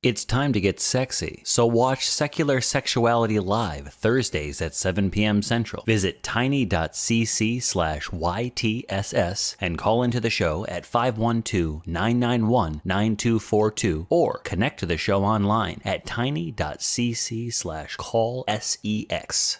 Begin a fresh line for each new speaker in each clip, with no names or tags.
It's time to get sexy, so watch Secular Sexuality live Thursdays at 7 p.m. Central. Visit tiny.cc/YTSS and call into the show at 512-991-9242 or connect to the show online at tiny.cc/callsex.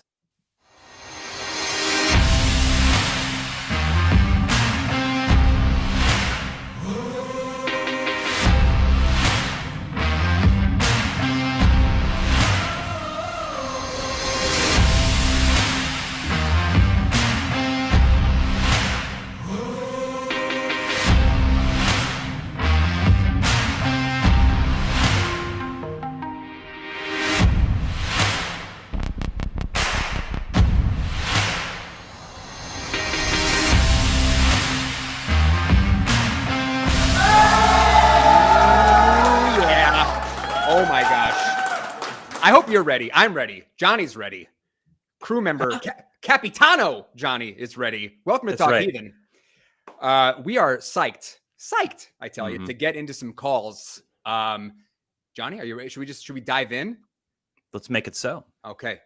I hope you're ready. I'm ready. Johnny's ready. Crew member Capitano Johnny is ready. Welcome to Talk Heathen. We are psyched, I tell you, to get into some calls. Johnny, are you ready? Should we dive in?
Let's make it so.
Okay.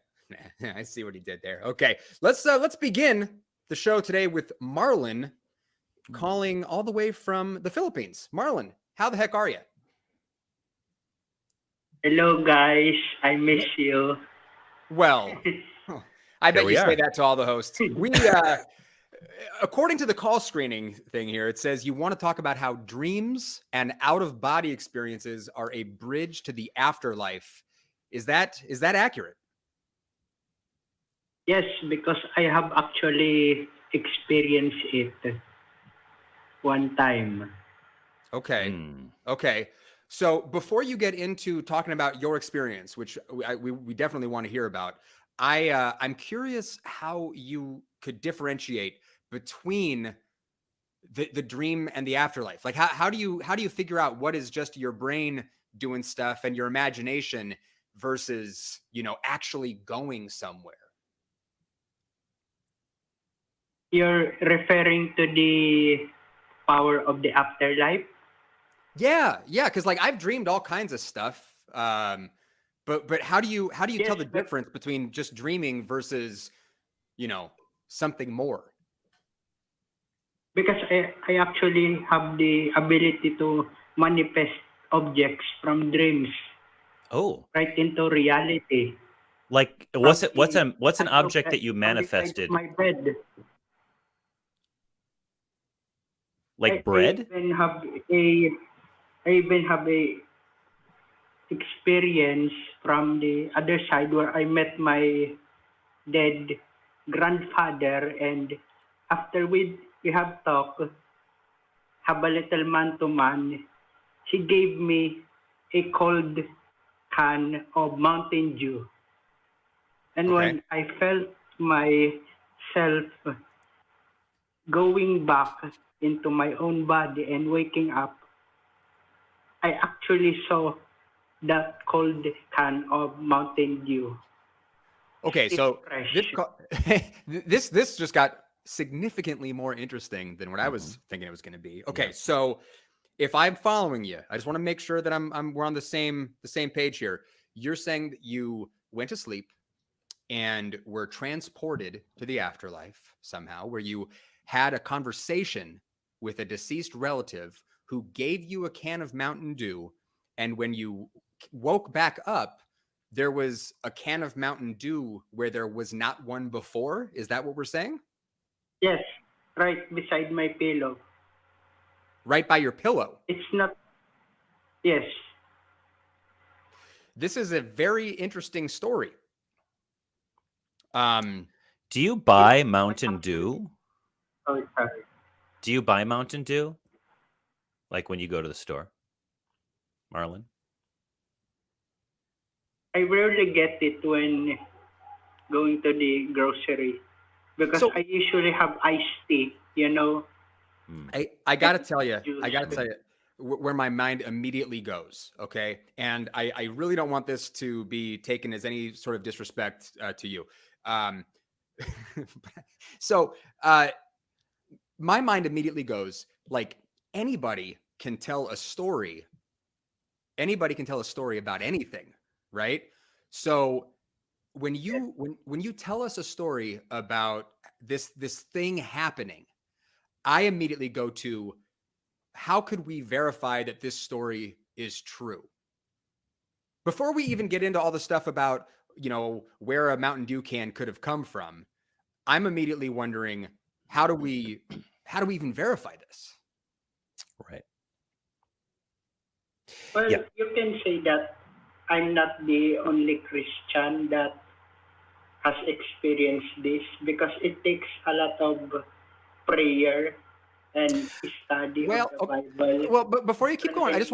I see what he did there. Okay. Let's begin the show today with Marlon calling all the way from the Philippines. Marlon, how the heck are you?
Hello, guys. I miss you.
Well, I bet you say that to all the hosts. We, according to the call screening thing here, it says you want to talk about how dreams and out-of-body experiences are a bridge to the afterlife. Is that accurate?
Yes, because I have actually experienced it one time.
Okay. Okay. So before you get into talking about your experience, which we definitely want to hear about, I'm curious how you could differentiate between the dream and the afterlife. Like how do you figure out what is just your brain doing stuff and your imagination versus, actually going somewhere?
You're referring to the power of the afterlife?
Yeah, because like I've dreamed all kinds of stuff, but how do you tell the difference between just dreaming versus, something more?
Because I actually have the ability to manifest objects from dreams.
Oh,
right into reality.
Like what's an object that you manifested?
My bed.
Like bread?
I even have a experience from the other side where I met my dead grandfather, and after we have talked, have a little man-to-man, he gave me a cold can of Mountain Dew. And when I felt myself going back into my own body and waking up, I actually saw that cold can of Mountain Dew.
Okay, so this just got significantly more interesting than what I was thinking it was going to be. Okay, so if I'm following you, I just want to make sure that we're on the same page here. You're saying that you went to sleep and were transported to the afterlife somehow, where you had a conversation with a deceased relative who gave you a can of Mountain Dew, and when you woke back up, there was a can of Mountain Dew where there was not one before. Is that what we're saying?
Yes, right beside my pillow.
Right by your pillow?
It's not. Yes.
This is a very interesting story.
Do you buy Mountain Dew?
Oh, sorry.
Do you buy Mountain Dew? Like when you go to the store? Marlon?
I rarely get it when going to the grocery because I usually have iced tea,
I got to tell you, where my mind immediately goes, okay? And I really don't want this to be taken as any sort of disrespect to you. So my mind immediately goes, like, anybody can tell a story anybody can tell a story about anything, right? So when you when you tell us a story about this thing happening, I immediately go to, how could we verify that this story is true? Before we even get into all the stuff about, where a Mountain Dew can could have come from, I'm immediately wondering, how do we even verify this?
Right.
Well,
Yeah.
you can say that I'm not the only Christian that has experienced this, because it takes a lot of prayer and study of
Well,
the
okay.
Bible.
Well, but before you keep
And
going,
then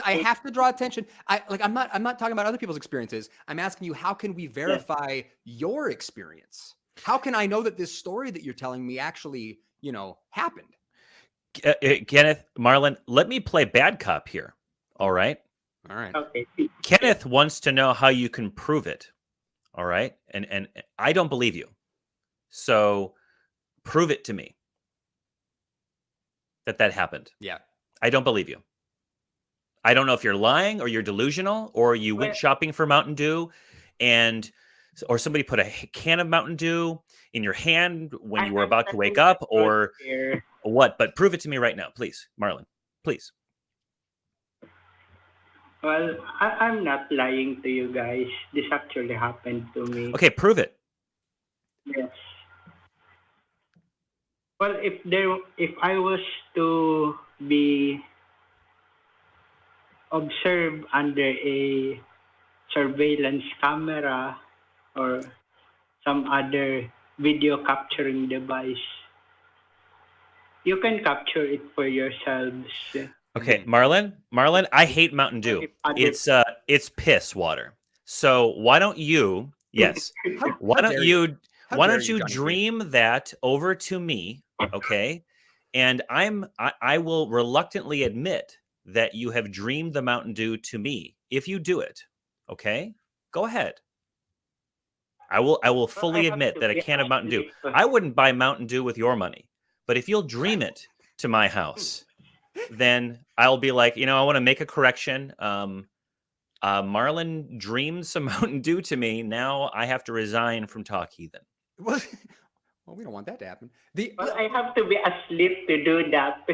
I have to draw attention. I'm not talking about other people's experiences. I'm asking you, how can we verify your experience? How can I know that this story that you're telling me actually, happened?
Kenneth, Marlon, let me play bad cop here. All right.
All right.
Okay.
Kenneth wants to know how you can prove it. All right. And I don't believe you. So prove it to me that happened.
Yeah.
I don't believe you. I don't know if you're lying or you're delusional or you went shopping for Mountain Dew or somebody put a can of Mountain Dew in your hand when you were about to wake up or what. But prove it to me right now, please, Marlon. Please.
Well, I'm not lying to you guys. This actually happened to me.
Okay, prove it.
Yes. Well, if I was to be observed under a surveillance camera or some other video capturing device, you can capture it for yourselves.
Okay, Marlon, I hate Mountain Dew. It's piss water. So why don't you? Yes. Why don't you dream that over to me? Okay, and I will reluctantly admit that you have dreamed the Mountain Dew to me. If you do it, okay, go ahead. I will fully admit that a can of Mountain Dew. I wouldn't buy Mountain Dew with your money, but if you'll dream it to my house, then I'll be like, I want to make a correction. Marlon dreamed some Mountain Dew to me. Now I have to resign from Talk Heathen.
Well, we don't want that to happen.
I have to be asleep to do that.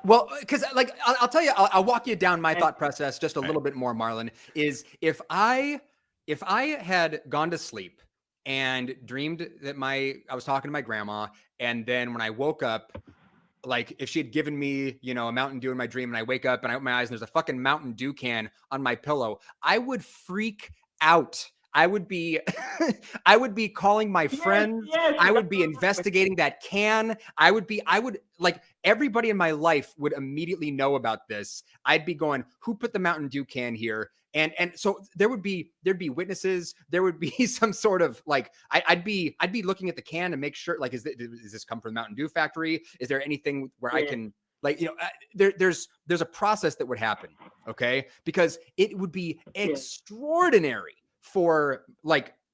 Well, because I'll tell you, I'll walk you down my thought process just a little bit more, Marlon. Is if I had gone to sleep and dreamed that I was talking to my grandma, and then when I woke up, like if she had given me, a Mountain Dew in my dream, and I wake up and I open my eyes and there's a fucking Mountain Dew can on my pillow, I would freak out. I would be calling my friends.
Yes,
I would be investigating that can. Everybody in my life would immediately know about this. I'd be going, who put the Mountain Dew can here? And so there'd be witnesses. There would be some sort of I'd be looking at the can to make sure, does this come from the Mountain Dew factory? Is there anything where I can there's a process that would happen. Okay. Because it would be extraordinary for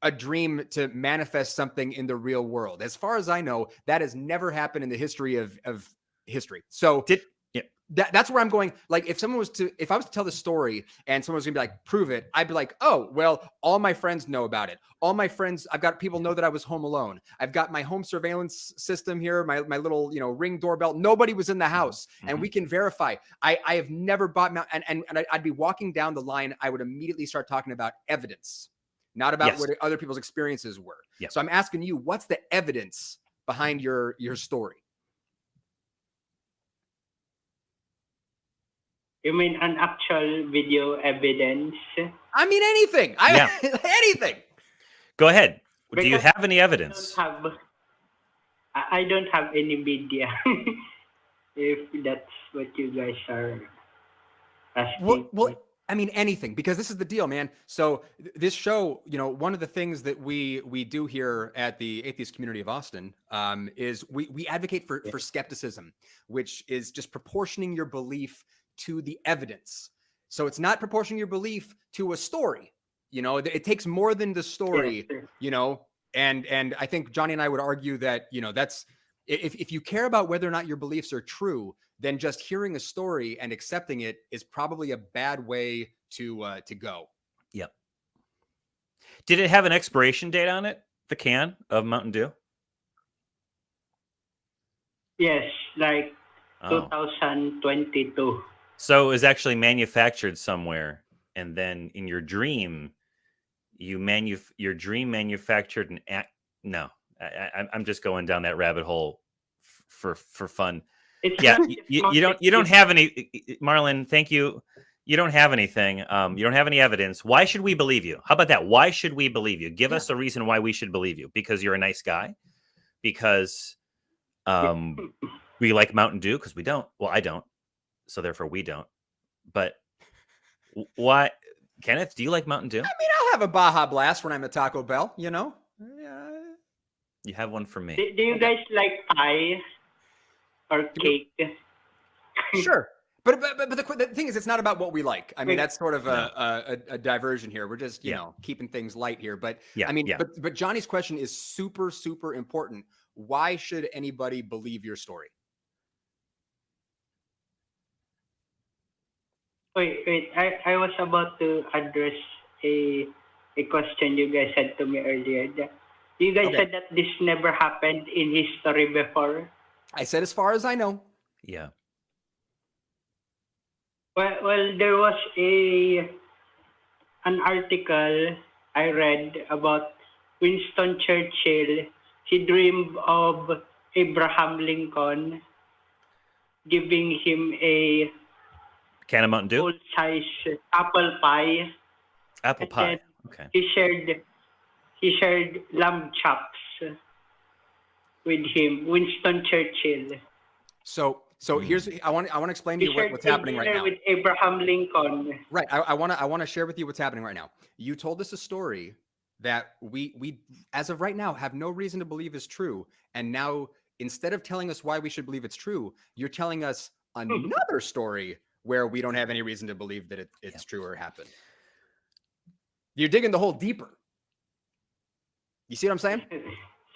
a dream to manifest something in the real world. As far as I know, that has never happened in the history of history. So that's where I'm going. If I was to tell the story and someone was gonna be like, prove it, I'd be like, oh, well, all my friends know about it. All my friends, I've got people know that I was home alone. I've got my home surveillance system here, my little, Ring doorbell. Nobody was in the house, and we can verify. I have never bought and I'd be walking down the line. I would immediately start talking about evidence, not about what other people's experiences were.
Yep.
So I'm asking you, what's the evidence behind your story?
You mean an actual video evidence?
I mean, anything. Anything.
Go ahead.
Because
do you have any evidence?
I don't have any media. If that's what you guys are asking.
Well, I mean, anything, because this is the deal, man. So this show, one of the things that we do here at the Atheist Community of Austin is we advocate for skepticism, which is just proportioning your belief to the evidence. So it's not proportioning your belief to a story. It takes more than the story, and I think Johnny and I would argue that, If you care about whether or not your beliefs are true, then just hearing a story and accepting it is probably a bad way to go.
Yep. Did it have an expiration date on it? The can of Mountain Dew?
Yes, like 2022.
So it was actually manufactured somewhere, and then in your dream, your dream manufactured an act. No, I'm just going down that rabbit hole for fun. You don't have any, Marlon. Thank you. You don't have anything. You don't have any evidence. Why should we believe you? How about that? Why should we believe you? Give us a reason why we should believe you. Because you're a nice guy. Because we like Mountain Dew. Because we don't. Well, I don't. So therefore, we don't. But why, Kenneth? Do you like Mountain Dew?
I mean, I'll have a Baja Blast when I'm at Taco Bell. You know.
You have one for me.
Do you guys like pie or cake?
Sure. But the thing is, it's not about what we like. I mean, that's sort of a diversion here. We're just, you know, keeping things light here. But I mean, but Johnny's question is super, super important. Why should anybody believe your story?
Wait. I was about to address a question you guys said to me earlier. You guys said that this never happened in history before.
I said, as far as I know.
Yeah.
Well, there was an article I read about Winston Churchill. He dreamed of Abraham Lincoln giving him a
can of Mountain Dew,
full-size apple pie.
Apple pie. Okay.
He shared lamb chops with him, Winston Churchill.
So here's I want to explain to you what's happening right now.
With Abraham Lincoln.
Right. I want to share with you what's happening right now. You told us a story that we as of right now have no reason to believe is true, and now instead of telling us why we should believe it's true, you're telling us another story where we don't have any reason to believe that it's true or happened. You're digging the hole deeper. You see what I'm saying?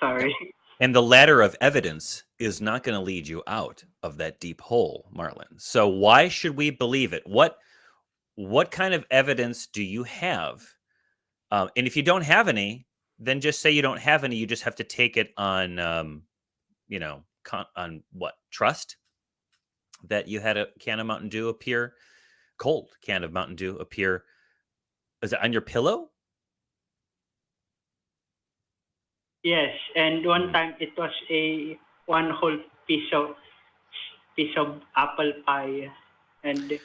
Sorry.
And the ladder of evidence is not going to lead you out of that deep hole, Marlon. So why should we believe it? What kind of evidence do you have? And if you don't have any, then just say you don't have any. You just have to take it on, on what? Trust that you had a can of Mountain Dew appear, cold can of Mountain Dew appear. Is it on your pillow?
Yes, and one time it was one whole piece of apple pie, and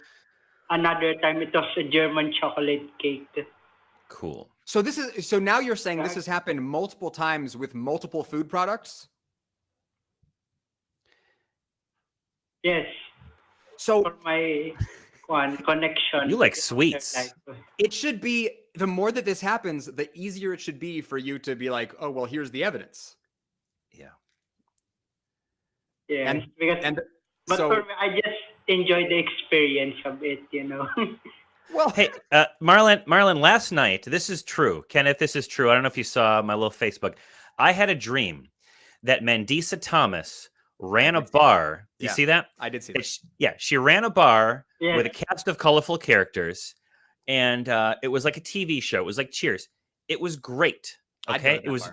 another time it was a German chocolate cake.
Cool.
So now you're saying this has happened multiple times with multiple food products?
Yes.
So
for my connection.
You like sweets.
It should be, the more that this happens, the easier it should be for you to be like, oh, well, here's the evidence.
Yeah.
Yeah. But for me, I just enjoy the experience of it, you know.
Well, hey, Marlon, last night, this is true. Kenneth, this is true. I don't know if you saw my little Facebook. I had a dream that Mandisa Thomas ran a bar. Do you see that?
I did see that.
She ran a bar with a cast of colorful characters, and it was like a TV show. It was like Cheers. It was great. Okay, it was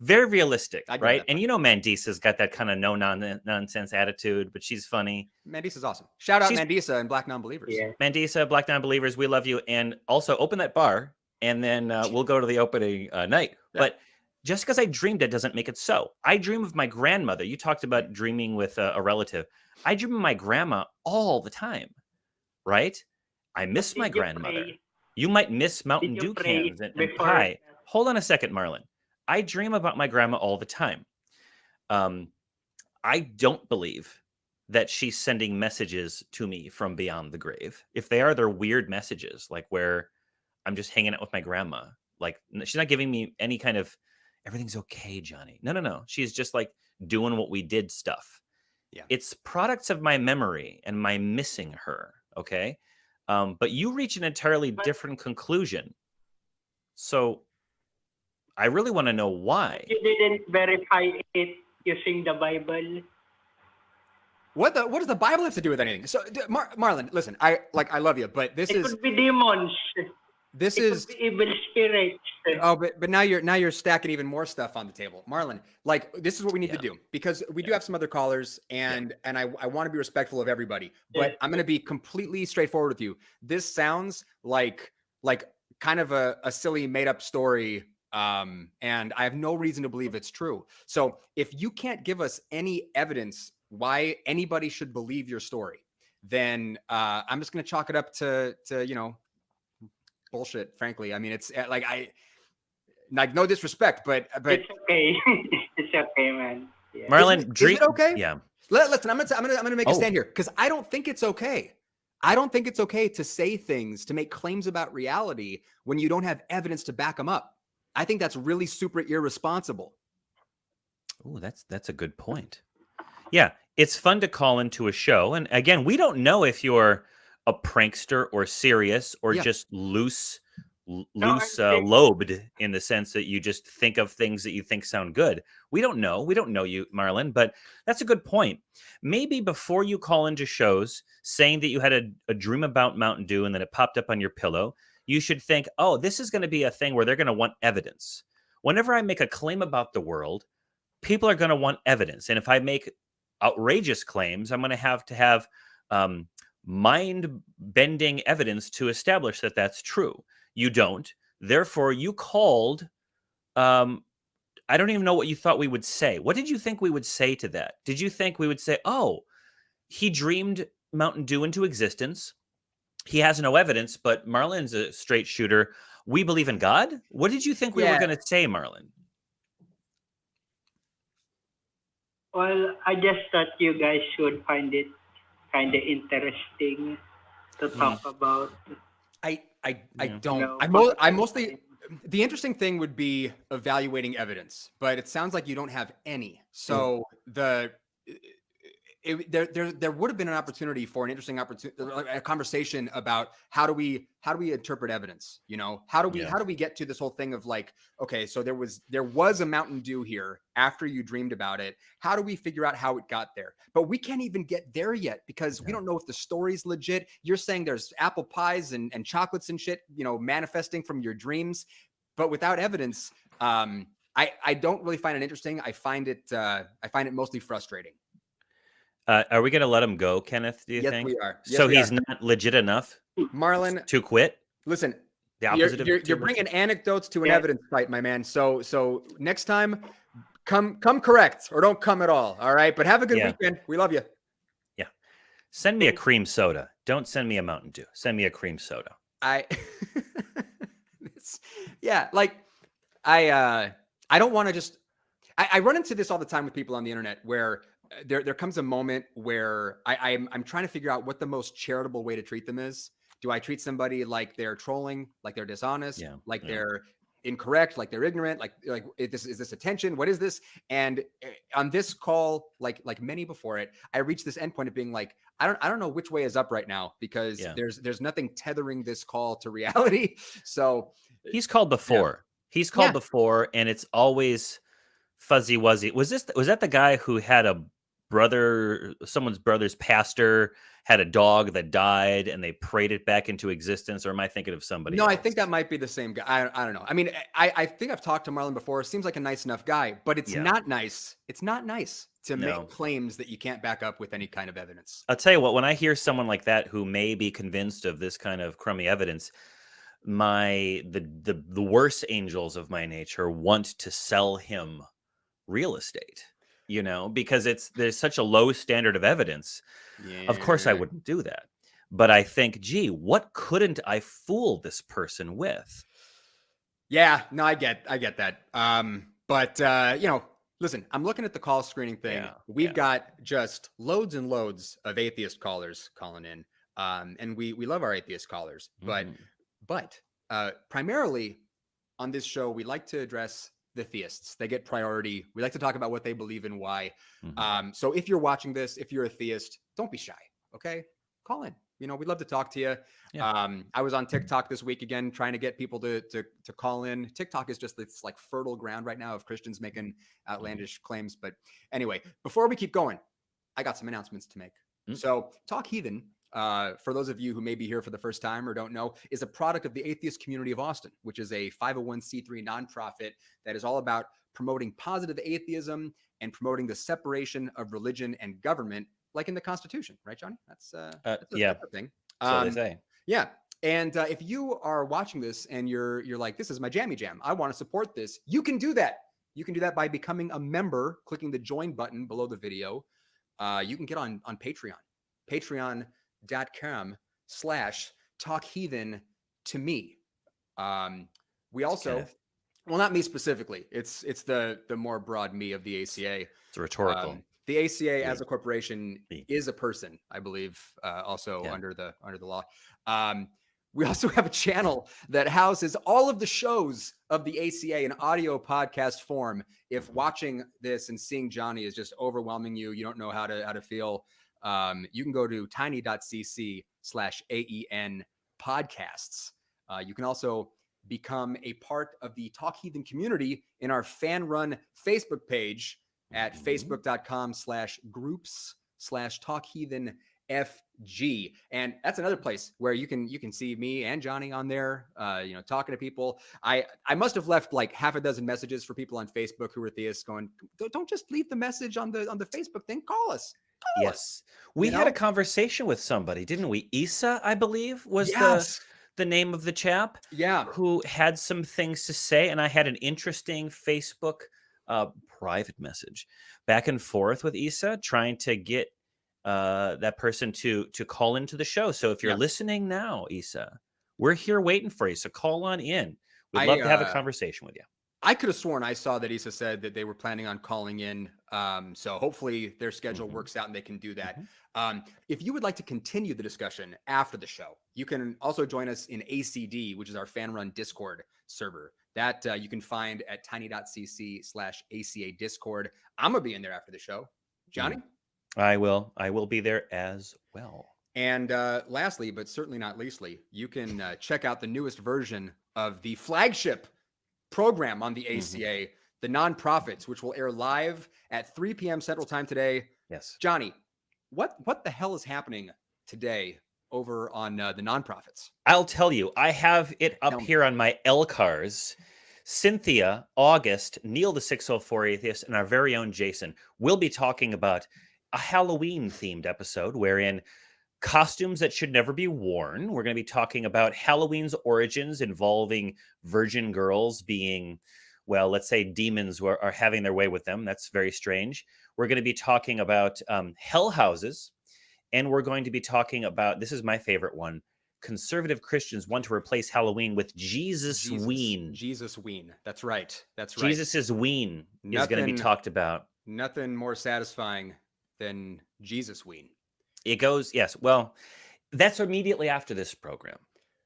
very realistic, right? And you know, Mandisa's got that kind of no-nonsense attitude, but she's funny.
Mandisa's awesome. Shout out Mandisa and Black Non-Believers.
Yeah.
Mandisa, Black Non-Believers, we love you. And also open that bar, and then we'll go to the opening night. Yeah. But just because I dreamed it doesn't make it so. I dream of my grandmother. You talked about dreaming with a relative. I dream of my grandma all the time, right? I miss my grandmother. You might miss Mountain Dew cans and pie. Hold on a second, Marlon. I dream about my grandma all the time. I don't believe that she's sending messages to me from beyond the grave. If they are, they're weird messages, like where I'm just hanging out with my grandma. Like, she's not giving me any kind of, everything's okay, Johnny. No. She's just like doing what we did stuff. Yeah. It's products of my memory and my missing her. Okay. But you reach an entirely different conclusion. So I really want to know why.
You didn't verify it using the Bible.
What does the Bible have to do with anything? So, Marlon, listen, I love you, but this
It
is
could be demons.
this
It
is
could be evil spirits.
oh, but now you're stacking even more stuff on the table, Marlon. Like this is what we need to do because we do have some other callers, and I want to be respectful of everybody, but I'm going to be completely straightforward with you. This sounds like kind of a silly made up story. And I have no reason to believe it's true. So if you can't give us any evidence why anybody should believe your story, then I'm just going to chalk it up to bullshit. Frankly, I mean, it's like no disrespect, but
it's okay. It's okay, man. Yeah.
Marlon,
is it okay?
Yeah.
Listen, I'm gonna make a stand here because I don't think it's okay. I don't think it's okay to say things, to make claims about reality when you don't have evidence to back them up. I think that's really super irresponsible.
Oh, that's a good point. Yeah, it's fun to call into a show, and again, we don't know if you're a prankster or serious or just lobed in the sense that you just think of things that you think sound good. We don't know. We don't know you, Marlon, but that's a good point. Maybe before you call into shows saying that you had a dream about Mountain Dew and then it popped up on your pillow, you should think, oh, this is going to be a thing where they're going to want evidence. Whenever I make a claim about the world, people are going to want evidence. And if I make outrageous claims, I'm going to have mind-bending evidence to establish that that's true. You don't. Therefore, you called. I don't even know what you thought we would say. What did you think we would say to that? Did you think we would say, oh, he dreamed Mountain Dew into existence? He has no evidence, but Marlon's a straight shooter. We believe in God? What did you think we were going to say, Marlon?
Well, I just thought you guys should find it kind of interesting to talk about.
I don't.
No.
I mostly. The interesting thing would be evaluating evidence, but it sounds like you don't have any. So there would have been an opportunity for an interesting a conversation about how do we interpret evidence? You know, how do we get to this whole thing of like, okay, so there was a Mountain Dew here after you dreamed about it. How do we figure out how it got there? But we can't even get there yet because we don't know if the story's legit. You're saying there's apple pies and chocolates and shit, you know, manifesting from your dreams, but without evidence, I don't really find it interesting. I find it mostly frustrating.
Are we going to let him go, Kenneth, do you think?
Yes, we are.
So he's not legit enough
Marlon,
to quit?
Listen,
the opposite
you're bringing anecdotes to an evidence fight, my man. So next time, come correct or don't come at all. All right. But have a good weekend. We love you.
Yeah. Send me a cream soda. Don't send me a Mountain Dew. Send me a cream soda.
I don't want to just, I run into this all the time with people on the internet where there comes a moment where I'm trying to figure out what the most charitable way to treat them is. Do I treat somebody like they're trolling, like they're dishonest, like they're incorrect, like they're ignorant, like is this attention? What is this? And on this call, like many before it, I reached this endpoint of being like, I don't know which way is up right now because there's nothing tethering this call to reality. So
he's called before. He's called before, and it's always fuzzy wuzzy. Was that the guy who had someone's brother's pastor had a dog that died and they prayed it back into existence? Or am I thinking of somebody else?
I think that might be the same guy. I don't know. I mean, I think I've talked to Marlon before. Seems like a nice enough guy, but it's not nice. It's not nice to make claims that you can't back up with any kind of evidence.
I'll tell you what, when I hear someone like that who may be convinced of this kind of crummy evidence, the worst angels of my nature want to sell him real estate, you know, because there's such a low standard of evidence. Of course I wouldn't do that, but I think, gee, what couldn't I fool this person with?
I get that. But you know, listen, I'm looking at the call screening thing. We've got just loads and loads of atheist callers calling in, and we love our atheist callers, but primarily on this show we like to address the theists. They get priority. We like to talk about what they believe and why. So if you're watching this, if you're a theist, don't be shy. Okay, call in. You know, we'd love to talk to you.
Yeah.
I was on TikTok this week again, trying to get people to call in. TikTok is just this like fertile ground right now of Christians making outlandish claims. But anyway, before we keep going, I got some announcements to make. So Talk Heathen, for those of you who may be here for the first time or don't know, is a product of the Atheist Community of Austin, which is a 501c3 nonprofit that is all about promoting positive atheism and promoting the separation of religion and government, like in the Constitution, right, Johnny? That's a thing.
So they say.
Yeah. And if you are watching this and you're like, this is my jammy jam, I want to support this, you can do that. You can do that by becoming a member, clicking the join button below the video. You can get on Patreon, patreon.com/talkheathen to me. We also, well, not me specifically. It's the more broad me of the ACA.
It's rhetorical.
The ACA as a corporation is a person, I believe, also under the law. We also have a channel that houses all of the shows of the ACA in audio podcast form. If watching this and seeing Johnny is just overwhelming you, you don't know how to feel, you can go to tiny.cc/AEN podcasts. You can also become a part of the Talk Heathen community in our fan run Facebook page at facebook.com/groups/talkheathenfg. And that's another place where you can see me and Johnny on there, talking to people. I must have left like half a dozen messages for people on Facebook who are theists going, don't just leave the message on the Facebook thing. Call us.
Yes. We had a conversation with somebody, didn't we? Isa, I believe, was the name of the chap.
Yeah.
Who had some things to say. And I had an interesting Facebook private message back and forth with Isa, trying to get that person to call into the show. So if you're listening now, Isa, we're here waiting for you. So call on in. We'd love to have a conversation with you.
I could have sworn I saw that Isa said that they were planning on calling in. So hopefully their schedule works out and they can do that. If you would like to continue the discussion after the show, you can also join us in ACD, which is our fan run Discord server. That you can find at tiny.cc/ACA Discord. I'm going to be in there after the show. Johnny?
I will be there as well.
And lastly, but certainly not leastly, you can check out the newest version of the flagship program on the ACA, the Nonprofits, which will air live at 3 p.m. Central Time today.
Yes.
Johnny, what the hell is happening today over on the Nonprofits?
I'll tell you. I have it up here on my LCARs. Cynthia, August, Neil the 604 Atheist, and our very own Jason will be talking about a Halloween-themed episode wherein costumes that should never be worn. We're going to be talking about Halloween's origins involving virgin girls being, well, let's say demons are having their way with them. That's very strange. We're going to be talking about hell houses, and we're going to be talking about, this is my favorite one, conservative Christians want to replace Halloween with Jesus Ween.
Jesus Ween. That's right.
Jesus' Ween is going to be talked about.
Nothing more satisfying than Jesus Ween.
It goes, yes. Well, that's immediately after this program.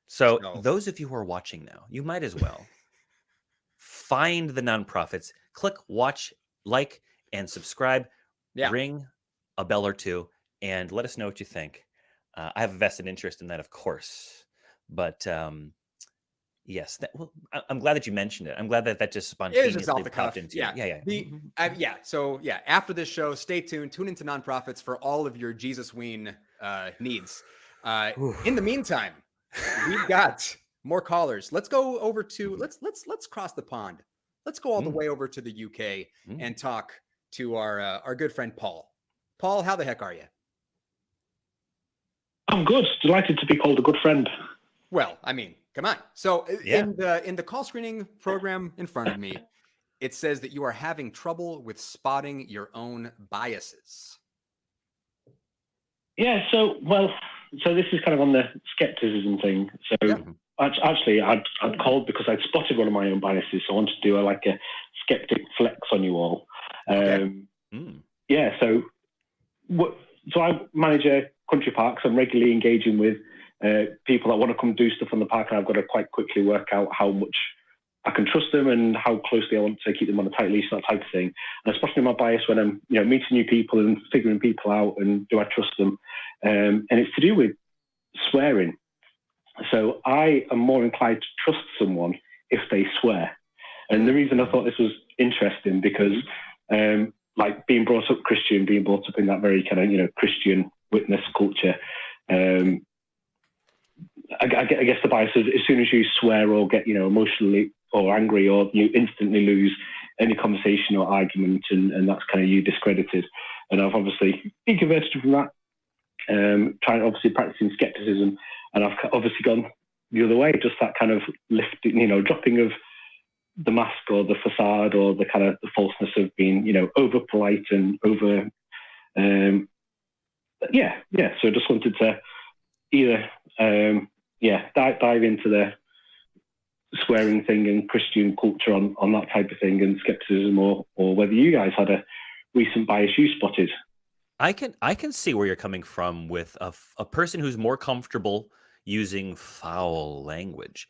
So those of you who are watching now, you might as well find the Nonprofits, click watch, like, and subscribe. Ring a bell or two, and let us know what you think. I have a vested interest in that, of course. But yes, I'm glad that you mentioned it. I'm glad that just spontaneously popped into
So after this show, stay tuned. Tune into Nonprofits for all of your Jesus Ween needs. In the meantime, we've got more callers. Let's go over to let's cross the pond. Let's go all the way over to the UK and talk to our good friend Paul. Paul, how the heck are you?
I'm good. Delighted to be called a good friend.
Well, I mean, come on. So in the call screening program in front of me, it says that you are having trouble with spotting your own biases.
Yeah. So this is kind of on the skepticism thing. So actually, I'd called because I'd spotted one of my own biases. So I wanted to do a skeptic flex on you all. Yeah. So I manage a country park, so I'm regularly engaging with people that want to come do stuff on the park, and I've got to quite quickly work out how much I can trust them and how closely I want to keep them on a tight leash, that type of thing. And especially my bias when I'm meeting new people and figuring people out, and do I trust them? And it's to do with swearing. So I am more inclined to trust someone if they swear. And the reason I thought this was interesting because, like being brought up Christian, being brought up in that very kind of, Christian witness culture, I guess the bias is as soon as you swear or get, emotionally or angry, or you instantly lose any conversation or argument, and that's kind of you discredited. And I've obviously been converted from that, trying obviously practicing skepticism, and I've obviously gone the other way, just that kind of lifting, dropping of the mask or the facade or the kind of the falseness of being, over polite and over, So I just wanted to either, dive into the swearing thing and Christian culture on that type of thing and skepticism, or whether you guys had a recent bias you spotted.
I can see where you're coming from with a person who's more comfortable using foul language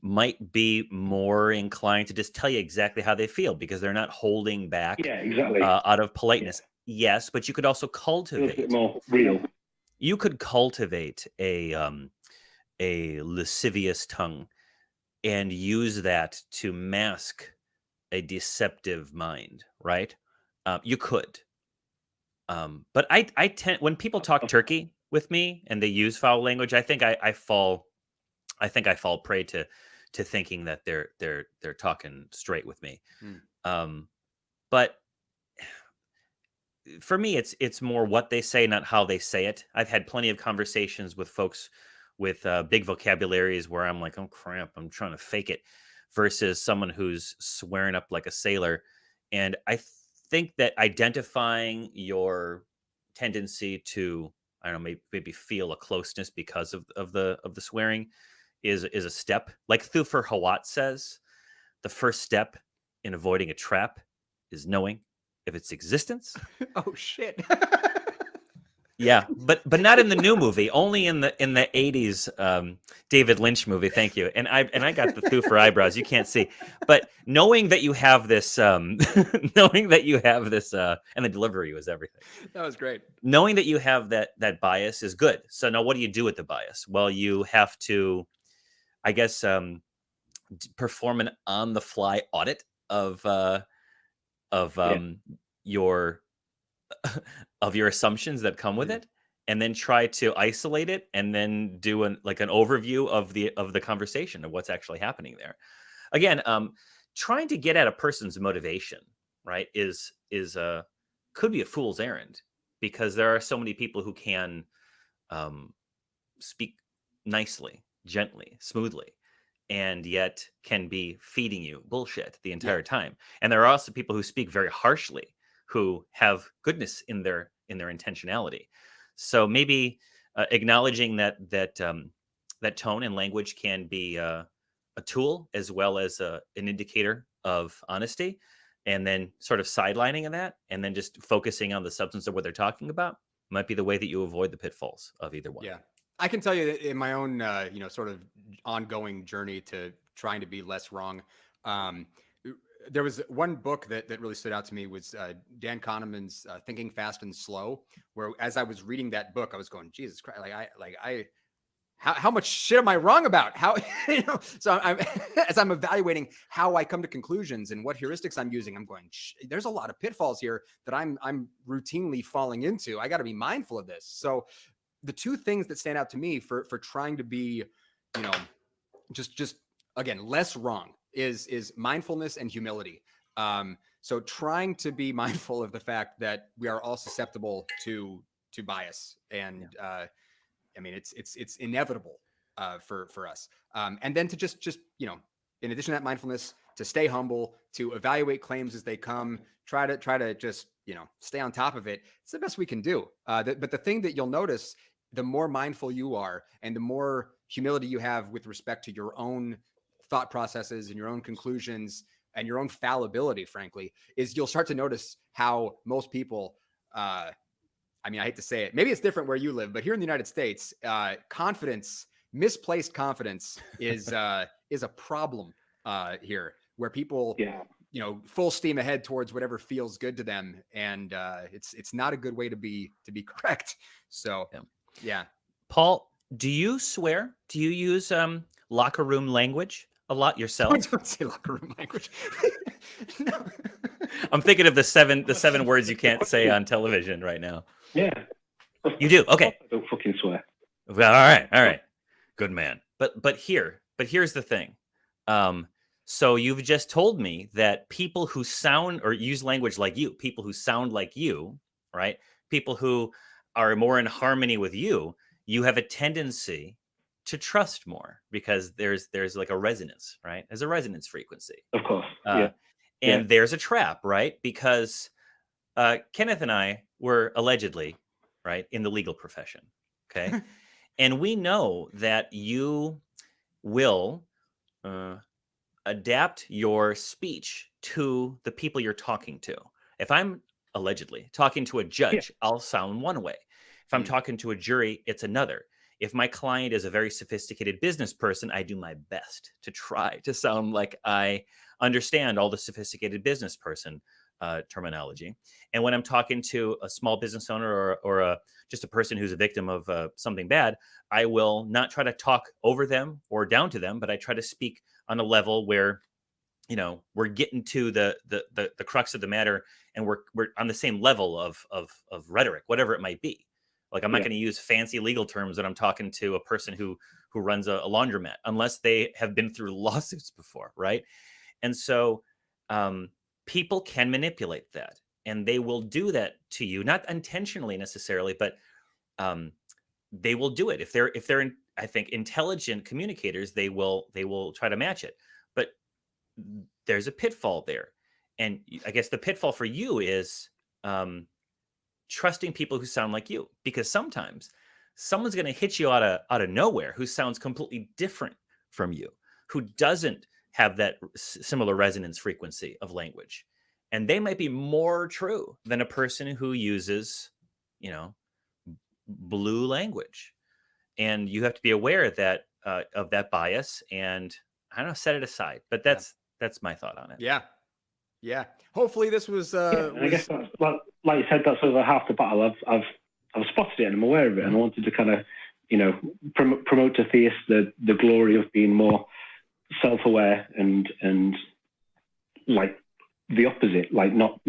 might be more inclined to just tell you exactly how they feel because they're not holding back out of politeness. Yeah. Yes, but you could also cultivate
a bit more real.
You could cultivate a lascivious tongue and use that to mask a deceptive mind, right? You could. But I tend, when people talk turkey with me and they use foul language, I think I fall prey to thinking that they're talking straight with me. But for me, it's more what they say, not how they say it. I've had plenty of conversations with folks with big vocabularies where I'm like, oh crap, I'm trying to fake it, versus someone who's swearing up like a sailor. And I think that identifying your tendency to, I don't know, maybe feel a closeness because of the swearing is a step. Like Thufir Hawat says, the first step in avoiding a trap is knowing of its existence.
Oh shit.
Yeah, but not in the new movie, only in the 80s David Lynch movie. Thank you. And I got the Thufir eyebrows. You can't see. But knowing that you have this and the delivery was everything.
That was great.
Knowing that you have that bias is good. So now what do you do with the bias? Well, you have to, I guess, perform an on-the-fly audit of your assumptions that come with it, and then try to isolate it, and then do an overview of the conversation of what's actually happening there. Again, trying to get at a person's motivation, right, is could be a fool's errand, because there are so many people who can speak nicely, gently, smoothly, and yet can be feeding you bullshit the entire time. And there are also people who speak very harshly, who have goodness in their intentionality. So maybe acknowledging that tone and language can be a tool as well as an indicator of honesty, and then sort of sidelining of that, and then just focusing on the substance of what they're talking about might be the way that you avoid the pitfalls of either one.
Yeah. I can tell you that in my own, sort of ongoing journey to trying to be less wrong, there was one book that really stood out to me was Dan Kahneman's Thinking Fast and Slow, where as I was reading that book, I was going, Jesus Christ, how much shit am I wrong about? How, so as I'm evaluating how I come to conclusions and what heuristics I'm using, I'm going, there's a lot of pitfalls here that I'm routinely falling into. I got to be mindful of this. So the two things that stand out to me for trying to be, just again, less wrong is mindfulness and humility. So trying to be mindful of the fact that we are all susceptible to bias, and it's inevitable for us. And then to just in addition to that mindfulness, to stay humble, to evaluate claims as they come, try to just stay on top of it. It's the best we can do. But the thing that you'll notice, the more mindful you are and the more humility you have with respect to your own thought processes and your own conclusions and your own fallibility, frankly, is you'll start to notice how most people, I hate to say it, maybe it's different where you live, but here in the United States, misplaced confidence is a problem here, where people, full steam ahead towards whatever feels good to them. And it's not a good way to be correct. So, yeah.
Paul, do you swear? Do you use locker room language a lot yourself?
Don't say locker room language. No.
I'm thinking of the seven words you can't say on television right now.
Yeah.
You do? Okay.
I don't fucking swear.
Well, all right. Good man. But here's the thing. So you've just told me that people who sound or use language like you, people who sound like you, right? People who are more in harmony with you, you have a tendency to trust more because there's like a resonance, right? There's a resonance frequency.
Of course.
And there's a trap, right? Because Kenneth and I were allegedly, right, in the legal profession. Okay. And we know that you will adapt your speech to the people you're talking to. If I'm allegedly talking to a judge, I'll sound one way. If I'm talking to a jury, it's another. If my client is a very sophisticated business person, I do my best to try to sound like I understand all the sophisticated business person terminology. And when I'm talking to a small business owner or just a person who's a victim of something bad, I will not try to talk over them or down to them, but I try to speak on a level where, you know, we're getting to the crux of the matter, and we're on the same level of rhetoric, whatever it might be. Like, I'm not going to use fancy legal terms when I'm talking to a person who runs a laundromat, unless they have been through lawsuits before, right? And so people can manipulate that, and they will do that to you, not intentionally necessarily, but they will do it. If they're I think intelligent communicators, they will try to match it. But there's a pitfall there, and I guess the pitfall for you is trusting people who sound like you, because sometimes someone's going to hit you out of nowhere who sounds completely different from you, who doesn't have that similar resonance frequency of language, and they might be more true than a person who uses, you know, blue language. And you have to be aware that of that bias, and I don't know, set it aside. But that's my thought on it.
Yeah. Hopefully this was.
I guess that's, like you said, that's over half the battle. I've spotted it and I'm aware of it, and I wanted to kind of, you know, promote to theists the glory of being more self-aware and like the opposite, like not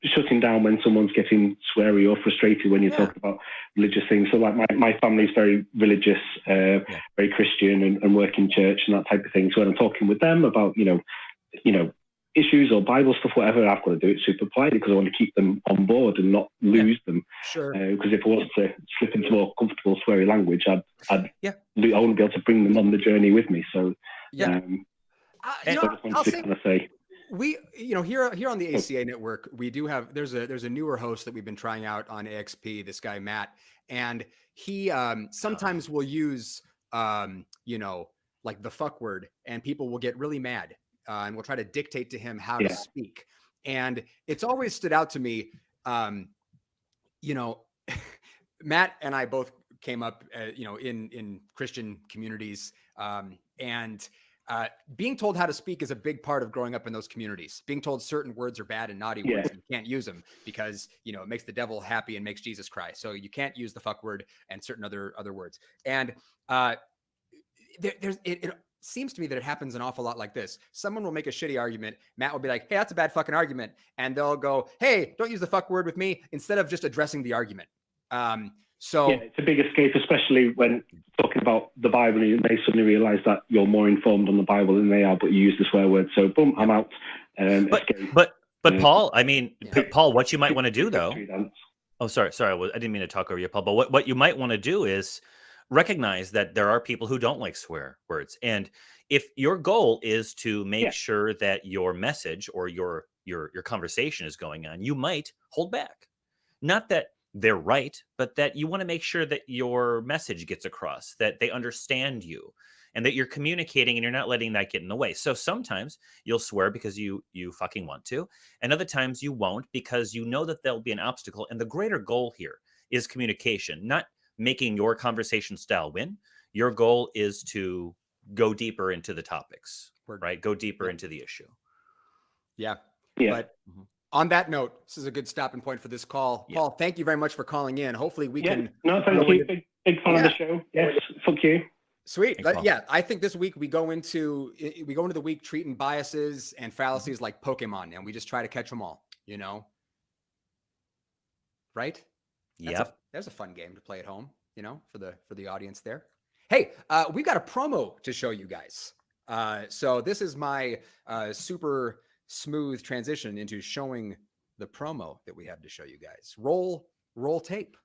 shutting down when someone's getting sweary or frustrated when you're talking about religious things. So like my family's very religious, very Christian and work in church and that type of thing. So when I'm talking with them about, you know, issues or Bible stuff, whatever, I've got to do it super politely because I want to keep them on board and not lose them.
Sure.
Because if I was to slip into more comfortable sweary language, I wouldn't be able to bring them on the journey with me. So
we, you know, here on the ACA network, we do have, there's a newer host that we've been trying out on AXP, this guy, Matt, and he sometimes will use, you know, like the fuck word, and people will get really mad and we'll try to dictate to him how to speak. And it's always stood out to me, you know, Matt and I both came up, you know, in Christian communities, and being told how to speak is a big part of growing up in those communities. Being told certain words are bad and naughty words, and you can't use them because, you know, it makes the devil happy and makes Jesus cry. So you can't use the fuck word and certain other words. And it seems to me that it happens an awful lot like this. Someone will make a shitty argument. Matt will be like, hey, that's a bad fucking argument. And they'll go, hey, don't use the fuck word with me, instead of just addressing the argument. So
it's a big escape, especially when talking about the Bible, and they suddenly realize that you're more informed on the Bible than they are, but you use the swear word. So boom, I'm out.
But Paul, I mean, Paul, what you might want to do though. Oh, sorry. I didn't mean to talk over you, Paul. But what you might want to do is recognize that there are people who don't like swear words. And if your goal is to make sure that your message or your conversation is going on, you might hold back. Not that they're right, but that you want to make sure that your message gets across, that they understand you, and that you're communicating and you're not letting that get in the way. So sometimes you'll swear because you fucking want to, and other times you won't because you know that there'll be an obstacle. And the greater goal here is communication, not making your conversation style win. Your goal is to go deeper into the topics, right? Go deeper into the issue.
Yeah. But on that note, this is a good stopping point for this call. Paul, thank you very much for calling in. Hopefully we can.
No, thank you. Big fan of the show. Yes, fuck you.
Sweet. Yeah, I think this week we go into the week treating biases and fallacies like Pokemon, and we just try to catch them all. You know, right? There's a fun game to play at home. You know, for the audience there. Hey, we've got a promo to show you guys. So this is my super smooth transition into showing the promo that we have to show you guys. Roll tape.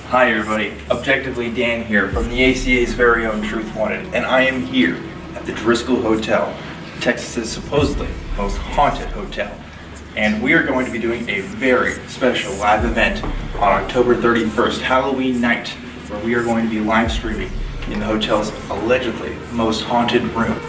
Hi everybody, Objectively Dan here from the ACA's very own Truth Wanted, and I am here at the Driscoll Hotel, Texas's supposedly most haunted hotel. And we are going to be doing a very special live event on October 31st, Halloween night, where we are going to be live streaming in the hotel's allegedly most haunted room.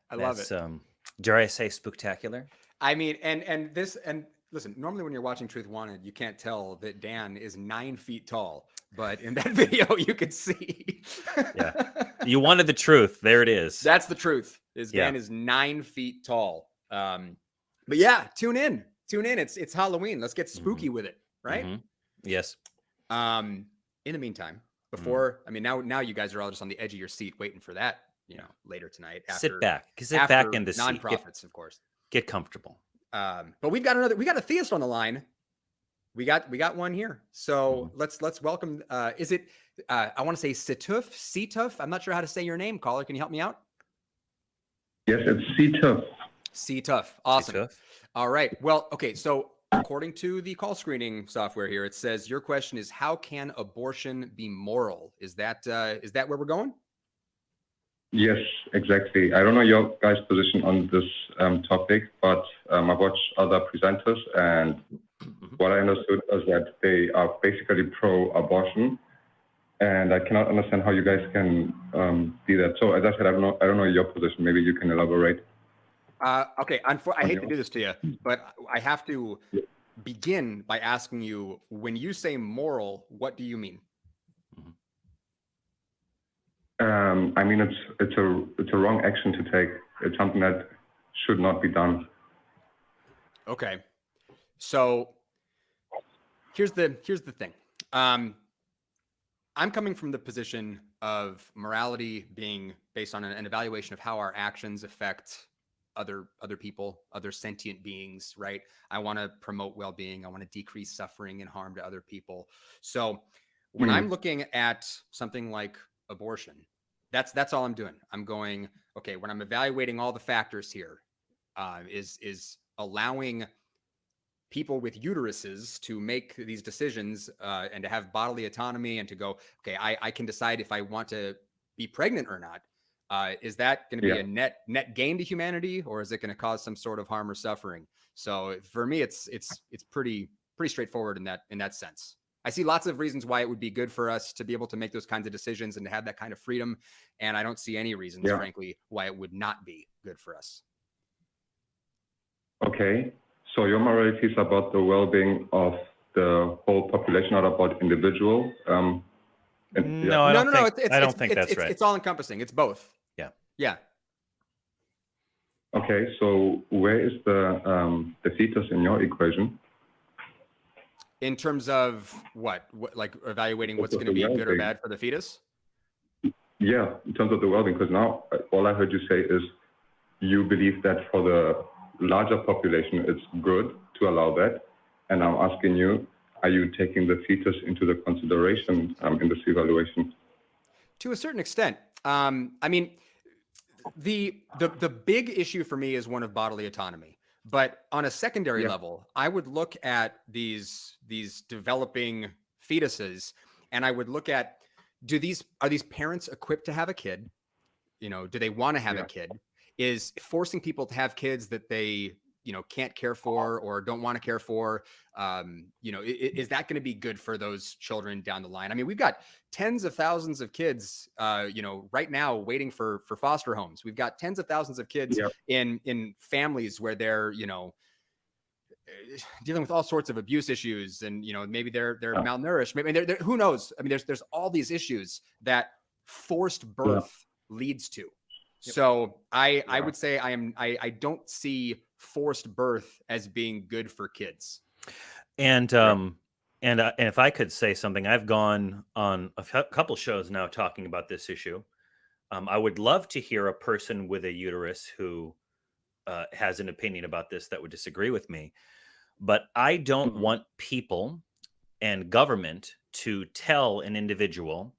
I love it.
Dare I say spectacular?
I mean, and listen, normally when you're watching Truth Wanted, you can't tell that Dan is 9 feet tall, but in that video you could see.
Yeah. You wanted the truth. There it is.
That's the truth. Dan is 9 feet tall. But yeah, tune in. It's Halloween. Let's get spooky with it, right?
Mm-hmm. Yes.
In the meantime, before I mean now you guys are all just on the edge of your seat waiting for that. You know, later tonight.
Sit back in the seat.
Nonprofits, of course.
Get comfortable.
But we got a theist on the line. We got one here. So let's welcome. Is it? I want to say Setuf. I'm not sure how to say your name, caller. Can you help me out?
Yes, it's Setuf.
Setuf. Awesome.
Setuf.
All right. Well, okay. So according to the call screening software here, it says your question is how can abortion be moral? Is that where we're going?
Yes, exactly. I don't know your guys' position on this topic, but I watched other presenters, and what I understood is that they are basically pro-abortion, and I cannot understand how you guys can be that. So, as I said, I don't know your position. Maybe you can elaborate.
Okay, I hate to do this to you, but I have to begin by asking you: when you say moral, what do you mean?
I mean, it's a wrong action to take. It's something that should not be done.
Okay, so here's the thing. I'm coming from the position of morality being based on an evaluation of how our actions affect other people, other sentient beings, right? I want to promote well-being. I want to decrease suffering and harm to other people. So when I'm looking at something like abortion, that's all I'm doing. I'm going, okay, when I'm evaluating all the factors here, is allowing people with uteruses to make these decisions and to have bodily autonomy and to go, okay, I can decide if I want to be pregnant or not. Is that going to be a net gain to humanity, or is it going to cause some sort of harm or suffering? So for me, it's pretty straightforward in that sense. I see lots of reasons why it would be good for us to be able to make those kinds of decisions and to have that kind of freedom. And I don't see any reasons, frankly, why it would not be good for us.
Okay. So your morality is about the well-being of the whole population, not about individual.
No, I don't think that's right.
It's all encompassing. It's both. Yeah.
Okay. So where is the fetus in your equation?
In terms of what like evaluating what's going to be good or bad for the fetus?
Yeah, in terms of the well-being, because now all I heard you say is you believe that for the larger population, it's good to allow that. And I'm asking you, are you taking the fetus into the consideration in this evaluation?
To a certain extent. I mean, the big issue for me is one of bodily autonomy. But on a secondary level, I would look at these developing fetuses, and I would look at are these parents equipped to have a kid? do they want to have a kid? Is forcing people to have kids that they, can't care for or don't want to care for, is that going to be good for those children down the line? I mean, we've got tens of thousands of kids, right now waiting for foster homes. We've got tens of thousands of kids in families where they're, dealing with all sorts of abuse issues, and maybe they're malnourished. Maybe they're who knows? I mean, there's all these issues that forced birth leads to. So I would say I don't see forced birth as being good for kids.
And if I could say something, I've gone on a couple shows now talking about this issue. I would love to hear a person with a uterus who has an opinion about this that would disagree with me. But I don't want people and government to tell an individual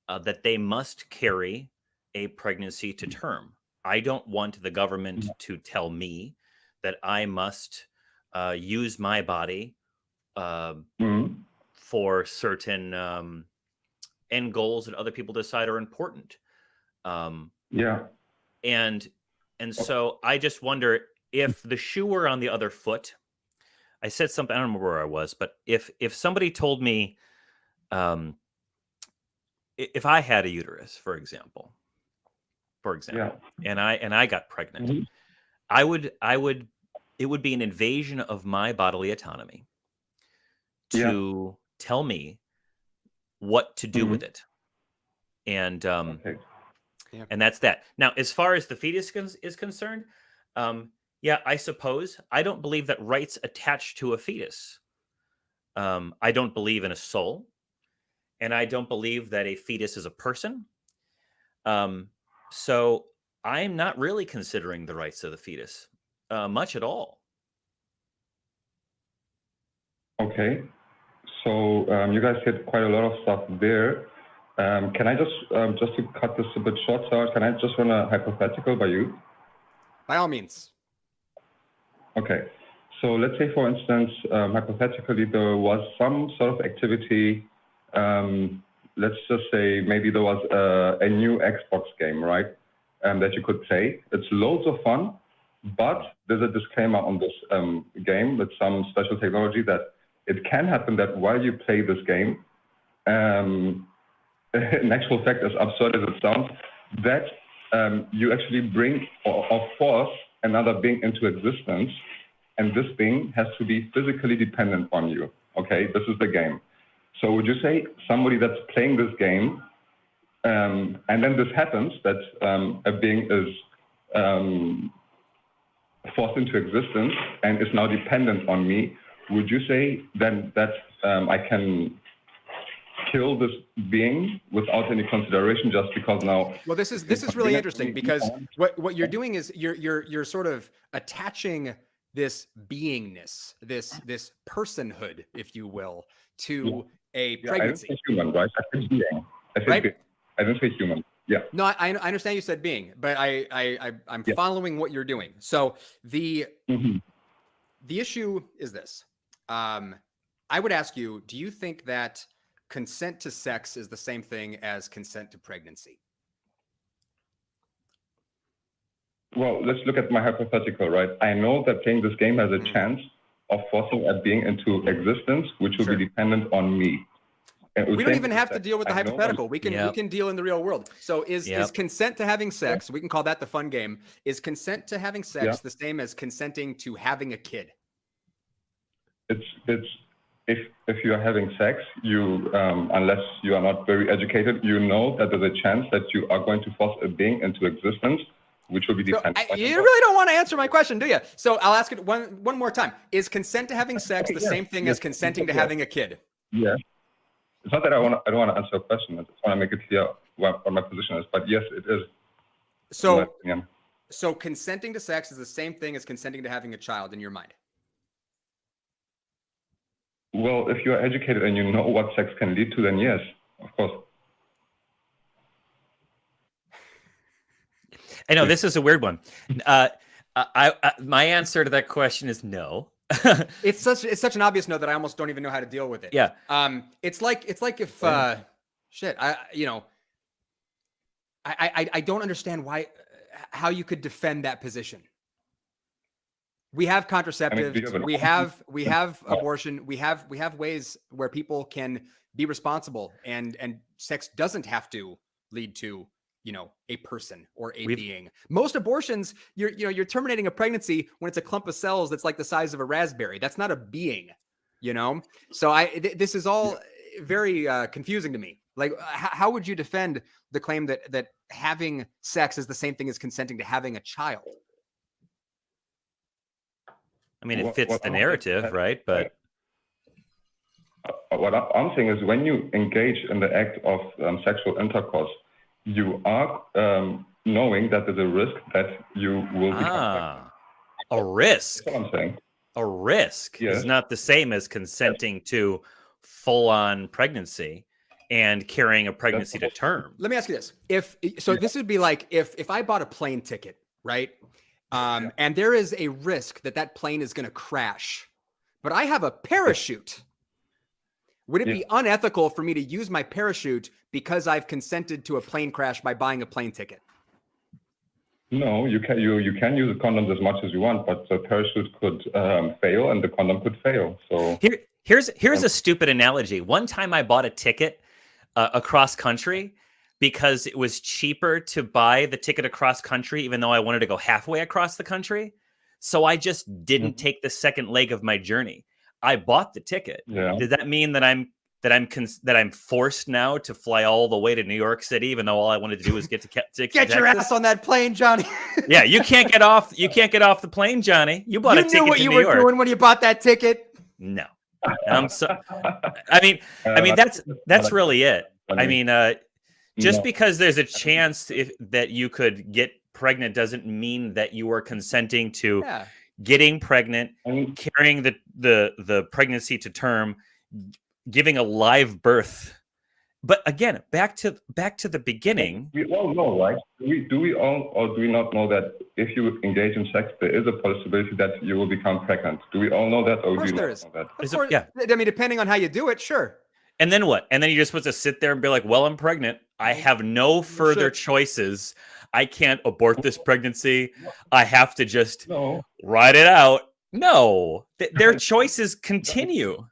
that they must carry a pregnancy to term. I don't want the government to tell me that I must use my body for certain end goals that other people decide are important. And so I just wonder if the shoe were on the other foot. I said something, I don't remember where I was, but if somebody told me, if I had a uterus, for example, and I got pregnant, it would be an invasion of my bodily autonomy to tell me what to do with it. And and that's that. Now, as far as the fetus is concerned, I suppose I don't believe that rights attach to a fetus. I don't believe in a soul, and I don't believe that a fetus is a person. So I'm not really considering the rights of the fetus much at all.
Okay, so you guys hit quite a lot of stuff there. Can I just to cut this a bit short, sir, can I just run a hypothetical by you?
By all means.
Okay, so let's say, for instance, hypothetically, there was some sort of activity. Let's just say maybe there was a new Xbox game, right, that you could play. It's loads of fun, but there's a disclaimer on this game with some special technology that it can happen that while you play this game, in actual fact, as absurd as it sounds, that you actually bring or force another being into existence, and this being has to be physically dependent on you. Okay, this is the game. So would you say somebody that's playing this game, and then this happens, that a being is forced into existence and is now dependent on me, would you say then that I can kill this being without any consideration just because now?
Well, this is really interesting, because what you're doing is you're sort of attaching this beingness, this personhood, if you will, to a pregnancy.
I didn't say human, right? I said being. I didn't say human. Yeah.
No, I understand you said being, but I'm following what you're doing. So the issue is this. I would ask you, do you think that consent to sex is the same thing as consent to pregnancy?
Well, let's look at my hypothetical, right? I know that playing this game has a chance of forcing a being into existence, which will be dependent on me.
We don't even have to deal with the hypothetical. We can deal in the real world. So is consent to having sex, we can call that the fun game, is consent to having sex the same as consenting to having a kid?
It's if you are having sex, you unless you are not very educated, you know that there's a chance that you are going to force a being into existence, which will be dependent.
You really don't want to answer my question, do you? So I'll ask it one more time. Is consent to having sex the same thing as consenting to having a kid?
Yeah. It's not that I don't want to answer a question. I just want to make it clear what my position is. But yes, it is.
So consenting to sex is the same thing as consenting to having a child in your mind?
Well, if you are educated and you know what sex can lead to, then yes, of course.
I know this is a weird one. My answer to that question is no.
It's such an obvious no that I almost don't even know how to deal with it.
Yeah.
It's like if I don't understand how you could defend that position. We have contraceptives. We have abortion. We have ways where people can be responsible, and sex doesn't have to lead to, a person or a being. Most abortions, you're terminating a pregnancy when it's a clump of cells that's like the size of a raspberry. That's not a being, So this is all very confusing to me. Like, how would you defend the claim that having sex is the same thing as consenting to having a child?
I mean, it fits the narrative, right? But
what I'm saying is, when you engage in the act of sexual intercourse, you are knowing that there's a risk that you will become
a risk.
That's what I'm saying.
A risk is not the same as consenting to full-on pregnancy and carrying a pregnancy to term.
Let me ask you this: this would be like if I bought a plane ticket, right? And there is a risk that plane is going to crash, but I have a parachute. Would it be unethical for me to use my parachute because I've consented to a plane crash by buying a plane ticket?
No, you can use the condoms as much as you want, but the parachute could fail and the condom could fail. So
here's a stupid analogy. One time I bought a ticket across country because it was cheaper to buy the ticket across country, even though I wanted to go halfway across the country. So I just didn't take the second leg of my journey. I bought the ticket.
Yeah.
Does that mean that I'm forced now to fly all the way to New York City, even though all I wanted to do was get
your ass on that plane, Johnny?
Yeah, you can't get off the plane, Johnny. You bought a ticket to New York.
You knew what you were doing when you bought that ticket.
No, I mean that's really it. I mean, just because there's a chance that you could get pregnant doesn't mean that you are consenting to getting pregnant, carrying the pregnancy to term, giving a live birth. But again, back to the beginning.
We all know, right? Do we all, or do we not know that if you engage in sex, there is a possibility that you will become pregnant? Do we all know that, or do you not know that?
Of course, I mean, depending on how you do it, sure.
And then what? And then you're supposed to sit there and be like, well, I'm pregnant. I have no further choices. I can't abort this pregnancy. I have to just ride it out. No, their choices continue.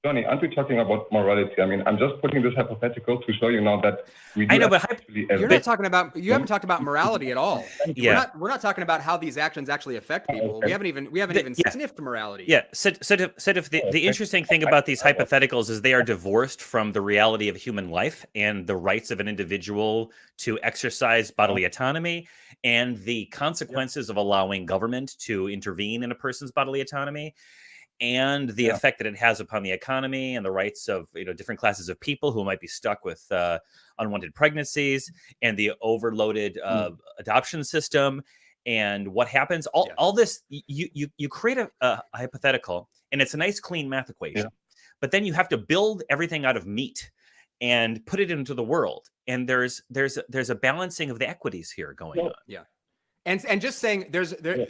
Johnny, aren't we talking about morality? I mean, I'm just putting this hypothetical to show you now that we do.
I know, but you're not talking about. You haven't talked about morality at all. Yeah, we're not talking about how these actions actually affect people. We haven't even sniffed morality.
Yeah. So the interesting thing about these hypotheticals is they are divorced from the reality of human life and the rights of an individual to exercise bodily autonomy and the consequences of allowing government to intervene in a person's bodily autonomy, and the effect that it has upon the economy and the rights of different classes of people who might be stuck with unwanted pregnancies, and the overloaded adoption system, and what happens. All this, you create a hypothetical, and it's a nice clean math equation, but then you have to build everything out of meat and put it into the world, and there's a balancing of the equities here going on.
Yeah. And just saying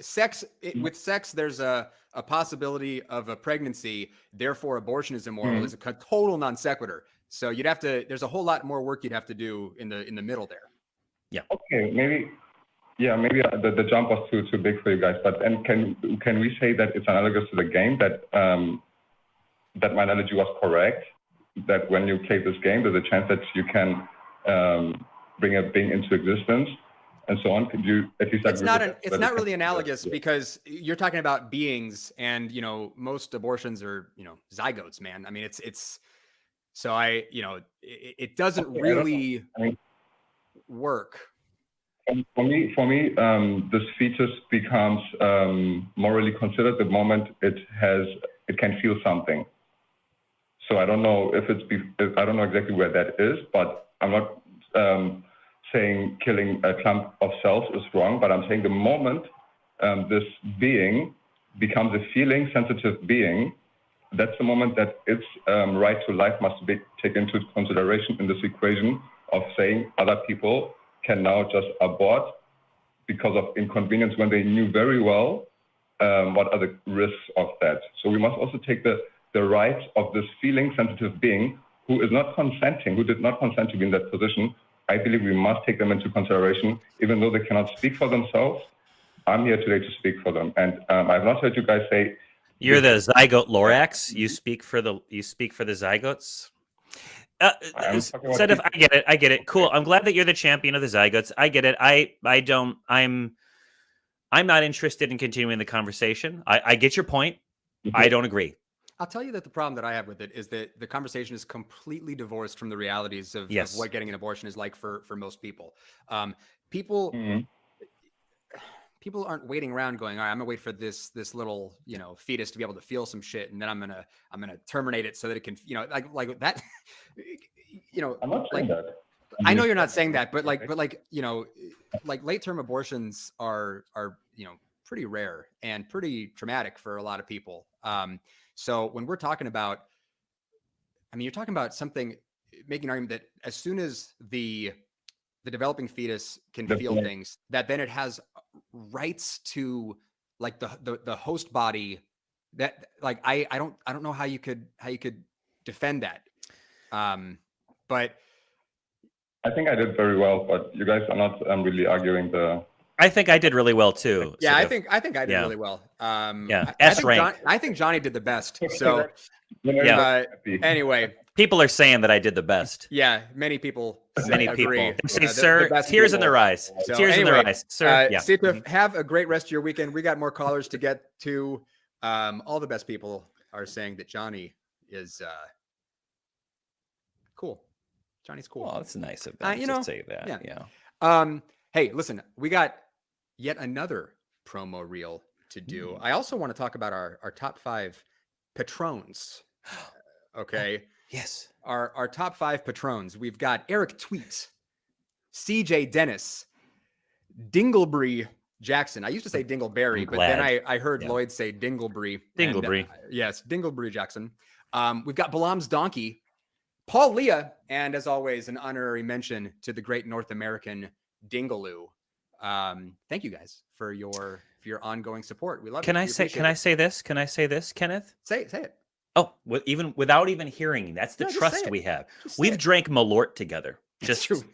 sex with sex, there's a possibility of a pregnancy, therefore abortion is immoral is a total non sequitur. So there's a whole lot more work you'd have to do in the middle there.
Yeah.
Okay. Maybe the jump was too big for you guys, but can we say that it's analogous to the game, that that my analogy was correct, that when you play this game, there's a chance that you can bring a being into existence, and so on? Could you at least?
It's not really analogous because you're talking about beings, and most abortions are zygotes, man. I mean, it's so it doesn't really work.
And for me, this fetus becomes morally considered the moment it can feel something. So I don't know I don't know exactly where that is, but I'm not saying killing a clump of cells is wrong, but I'm saying the moment this being becomes a feeling sensitive being, that's the moment that its right to life must be taken into consideration in this equation of saying other people can now just abort because of inconvenience when they knew very well what are the risks of that. So we must also take the rights of this feeling sensitive being who is not consenting, who did not consent to be in that position, I believe we must take them into consideration, even though they cannot speak for themselves. I'm here today to speak for them, and I've not heard you guys say
you're the zygote Lorax. You speak for the zygotes. Setuf, I get it. Cool. I'm glad that you're the champion of the zygotes. I get it. I'm not interested in continuing the conversation. I get your point. I don't agree.
I'll tell you that the problem that I have with it is that the conversation is completely divorced from the realities of what getting an abortion is like for most people. People aren't waiting around going, all right, I'm gonna wait for this little, fetus to be able to feel some shit, and then I'm gonna terminate it so that it can, like that.
I'm not saying that.
I know you're not saying that, but like late term abortions are pretty rare and pretty traumatic for a lot of people. So when we're talking about, you're talking about something, making an argument that as soon as the developing fetus can feel things, that then it has rights to like the host body. That like I don't know how you could defend that. But
I think I did very well, but you guys are not really arguing the.
I think I did really well too.
Yeah, I think I did really well. I think Johnny did the best. So anyway,
people are saying that I did the best.
Yeah, many people.
They say, sir, tears in their eyes.
So
tears in their eyes, sir.
Setuf, have a great rest of your weekend. We got more callers to get to. All the best people are saying that Johnny is cool. Johnny's cool.
Well, it's nice of them to say that.
Yeah. Hey, listen, we got yet another promo reel to do. I also want to talk about our top 5 patrons. Okay.
Yes.
Our top 5 patrons. We've got Eric Tweet, CJ Dennis, Dinglebury Jackson. I used to say Dingleberry, but then I heard Lloyd say Dinglebury.
Dinglebury.
Yes, Dinglebury Jackson. We've got Balaam's Donkey, Paul Leah, and as always, an honorary mention to the great North American Dingaloo. Thank you guys for your ongoing support. We love it. Can I
say this, Kenneth?
Say it.
Oh, even without even hearing, that's the trust we have. We've drank Malort together. Just true.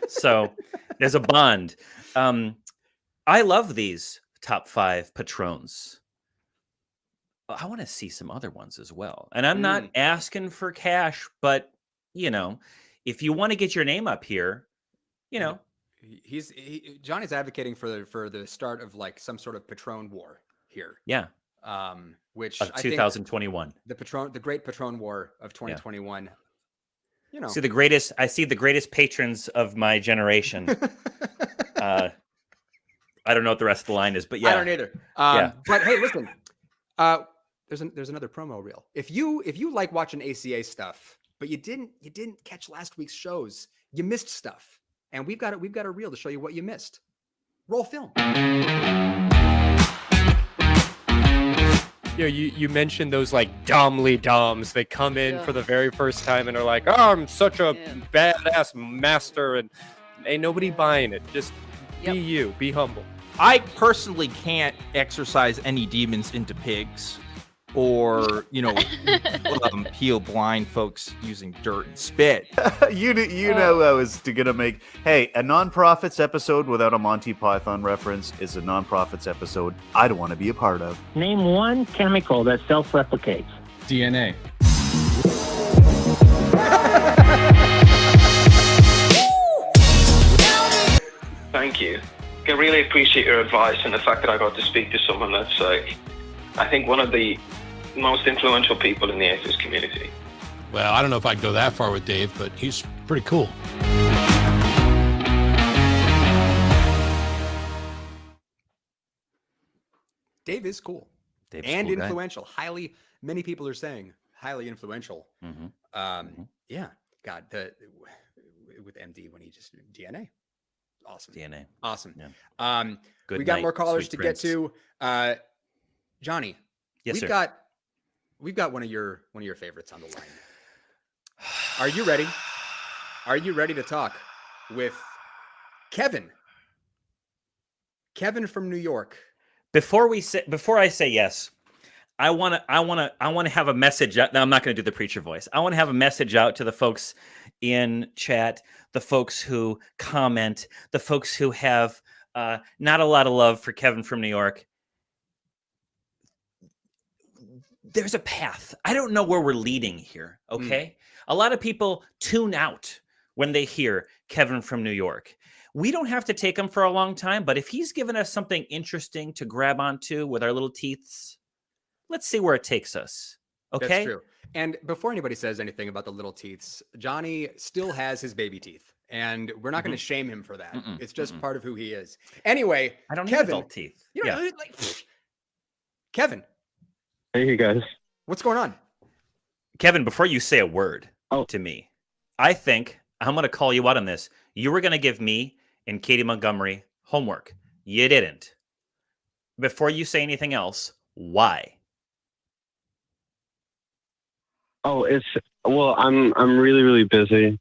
So there's a bond. I love these top 5 patrons. I want to see some other ones as well. And I'm not asking for cash, but if you want to get your name up here,
Johnny's advocating for the start of like some sort of patron war here.
Yeah.
Which
of 2021.
The great patron war of 2021.
I see the greatest patrons of my generation. I don't know what the rest of the line is, but yeah.
I don't either. But hey, listen, there's another promo reel. If you like watching ACA stuff, but you didn't catch last week's shows, you missed stuff. And we've got a reel to show you what you missed. Roll film.
You mentioned those like dumbly dumbs that come in for the very first time and are like, oh, I'm such a badass master, and ain't nobody buying it. Just be you, be humble.
I personally can't exorcise any demons into pigs, or heal blind folks using dirt and spit.
you know I was gonna make. Hey, a non-profits episode without a Monty Python reference is a non-profits episode I don't want to be a part of.
Name one chemical that self-replicates.
DNA.
Thank you. I really appreciate your advice and the fact that I got to speak to someone that's like, I think one of the most influential people in the atheist community.
Well, I don't know if I'd go that far with Dave, but he's pretty cool.
Dave is cool.
Dave's
and
cool
influential. Many people are saying highly influential. Yeah. God, with MD when he just DNA. Awesome.
DNA.
Awesome.
Yeah.
We got more callers to get to. Johnny.
Yes, sir.
We've got one of your favorites on the line. Are you ready? Are you ready to talk with Kevin? Kevin from New York.
Before I say yes, I want to have a message. No, I'm not going to do the preacher voice. I want to have a message out to the folks in chat, the folks who comment, the folks who have not a lot of love for Kevin from New York. There's a path. I don't know where we're leading here. Okay. A lot of people tune out when they hear Kevin from New York. We don't have to take him for a long time, but if he's given us something interesting to grab onto with our little teeths, let's see where it takes us. Okay.
That's true. And before anybody says anything about the little teeths, Johnny still has his baby teeth, and we're not going to shame him for that. It's just part of who he is. Anyway,
I don't
Kevin,
have adult teeth.
You know, like Kevin.
Hey, you guys.
What's going on?
Kevin, before you say a word to me, I think I'm going to call you out on this. You were going to give me and Katie Montgomery homework. You didn't. Before you say anything else, why?
Oh, I'm really, really busy.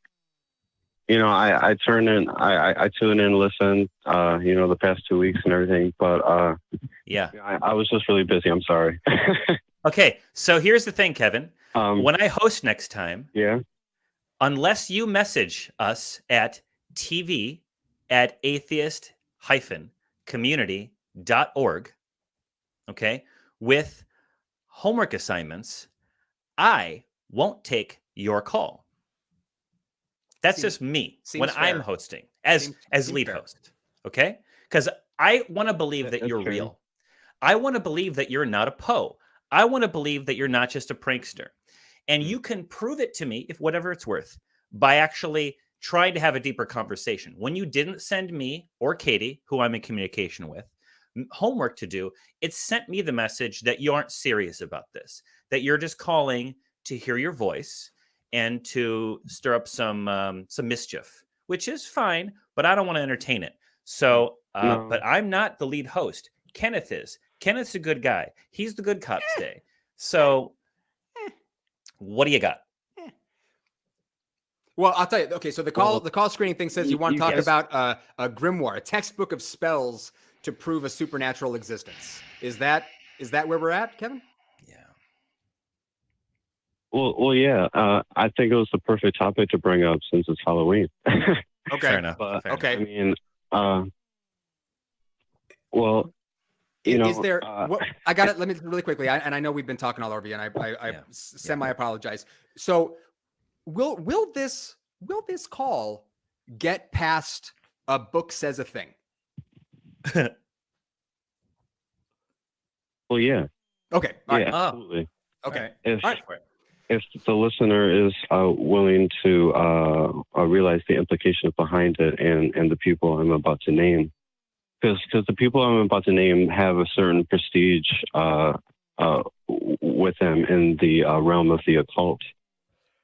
You know, I tune in, listen, the past 2 weeks and everything, but
yeah,
I was just really busy. I'm sorry.
Okay, so here's the thing, Kevin. When I host next time, unless you message us at tv@atheist-community.org, okay, with homework assignments, I won't take your call. That's just me when I'm hosting as lead host, okay? Because I want to believe that you're real. I want to believe that you're not a Poe. I want to believe that you're not just a prankster. And you can prove it to me, if whatever it's worth, by actually trying to have a deeper conversation. When you didn't send me or Katie, who I'm in communication with, homework to do, it sent me the message that you aren't serious about this, that you're just calling to hear your voice and to stir up some mischief, which is fine, but I don't want to entertain it. So, but I'm not the lead host. Kenneth is. Kenneth's a good guy. He's the good cop today. So, what do you got?
Well, I'll tell you. Okay, so the call screening thing says you want to talk about a grimoire, a textbook of spells to prove a supernatural existence. Is that where we're at, Kevin?
Well, yeah. I think it was the perfect topic to bring up since it's Halloween.
Okay,
fair enough.
Okay.
I mean, well, you know,
is there? I got it. Let me really quickly. And I know we've been talking all over you, and I semi apologize. So, will this call get past a book says a thing?
Well, yeah.
Okay.
Yeah, absolutely.
Okay.
If the listener is willing to realize the implications behind it and the people I'm about to name, because the people I'm about to name have a certain prestige with them in the realm of the occult.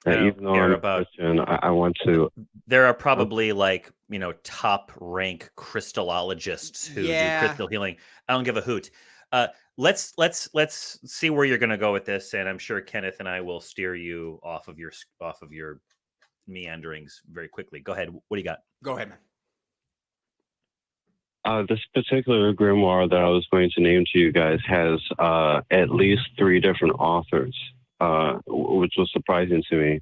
Even though I'm a Christian, I want to.
There are probably top rank crystallologists who do crystal healing. I don't give a hoot. Let's see where you're going to go with this, and I'm sure Kenneth and I will steer you off of your meanderings very quickly. Go ahead. What do you got?
Go ahead, man.
This particular grimoire that I was going to name to you guys has at least 3 different authors, which was surprising to me.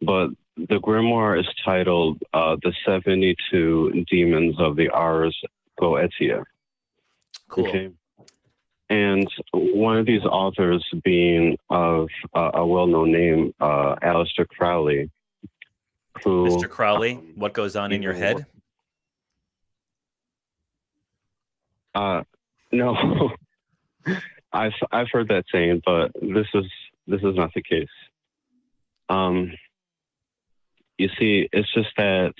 But the grimoire is titled "The 72 Demons of the Ars Goetia."
Cool.
Okay? And one of these authors being of a well-known name, Aleister Crowley. Who,
Mr. Crowley, what goes on in your head?
No, I've heard that saying, but this is not the case. You see, it's just that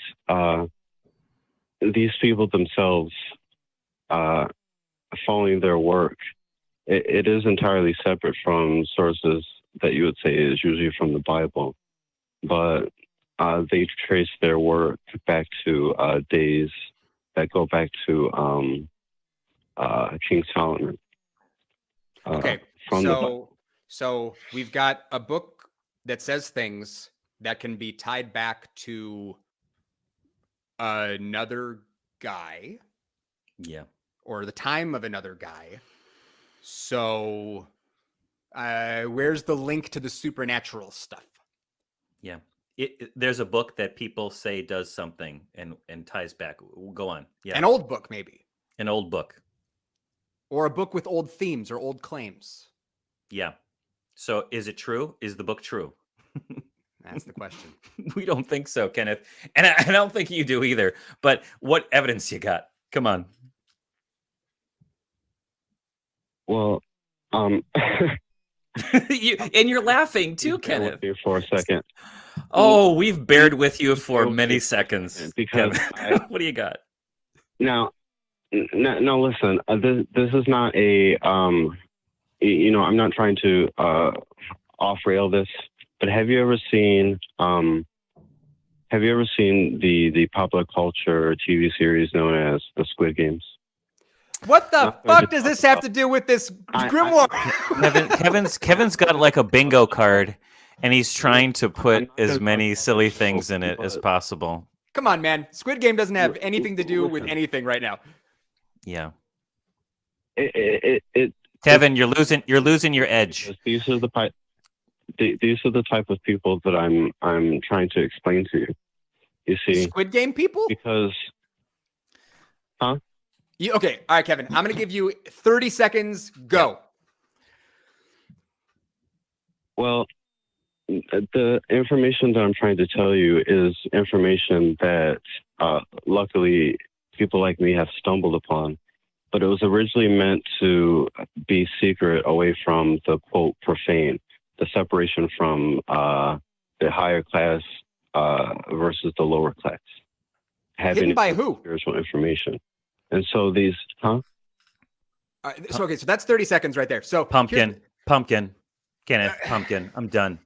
these people themselves, following their work, it is entirely separate from sources that you would say is usually from the Bible, but they trace their work back to days that go back to King Solomon.
Okay, so we've got a book that says things that can be tied back to another guy.
Yeah.
Or the time of another guy. So Where's the link to the supernatural stuff?
Yeah. There's a book that people say does something and ties back. Go on. Yeah.
An old book, maybe.
An old book.
Or a book with old themes or old claims.
Yeah. So is it true? Is the book true?
That's the question.
We don't think so, Kenneth. And I don't think you do either. But what evidence you got? Come on.
Well,
you're laughing too, Kenneth.
Bear with me for a second.
Oh, we've bared with you for many seconds.
Because
what do you got?
Now, listen. This is not a. I'm not trying to off-rail this, but have you ever seen the popular culture TV series known as the Squid Games?
What the fuck does this have to do with this grimoire?
Kevin's got like a bingo card, and he's trying to put as many silly things in it as possible.
Come on, man. Squid Game doesn't have anything to do with anything right now.
Yeah.
It
Kevin, you're losing your edge.
These are the type of people that I'm trying to explain to you. You see,
Squid Game people?
Because, huh?
Okay, all right, Kevin. I'm going to give you 30 seconds. Go.
Well, the information that I'm trying to tell you is information that luckily people like me have stumbled upon. But it was originally meant to be secret away from the, quote, profane, the separation from the higher class versus the lower class.
Hidden by who?
Spiritual information. And so these, huh?
So that's 30 seconds right there. So
Pumpkin, Kenneth, Pumpkin. I'm done.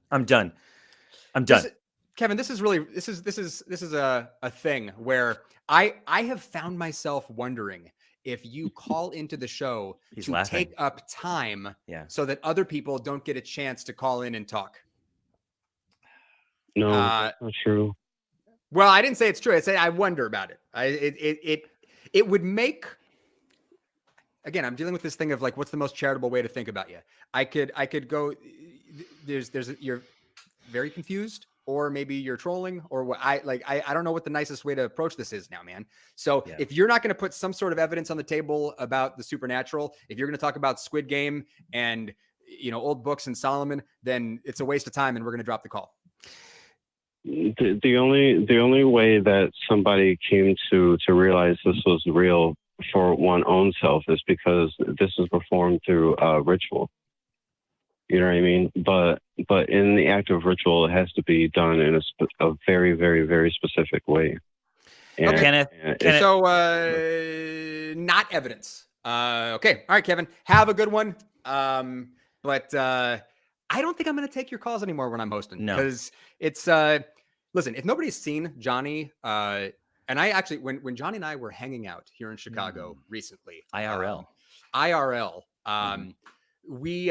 Kevin, this is a thing where I have found myself wondering if you call into the show take up time so that other people don't get a chance to call in and talk.
No, that's not true.
Well, I didn't say it's true. I say I wonder about it. It would make, again, I'm dealing with this thing of like, what's the most charitable way to think about you? I could go, you're very confused, or maybe you're trolling, or what I don't know what the nicest way to approach this is now, man. So if you're not going to put some sort of evidence on the table about the supernatural, if you're going to talk about Squid Game and, old books and Solomon, then it's a waste of time and we're going to drop the call.
The only way that somebody came to realize this was real for one own self is because this is performed through ritual. You know what I mean? But in the act of ritual, it has to be done in a very, very, very specific way. And,
Kenneth.
So not evidence. Okay. All right, Kevin. Have a good one. But I don't think I'm going to take your calls anymore when I'm hosting.
No.
Because it's listen, if nobody's seen Johnny, and I actually when Johnny and I were hanging out here in Chicago recently,
IRL.
We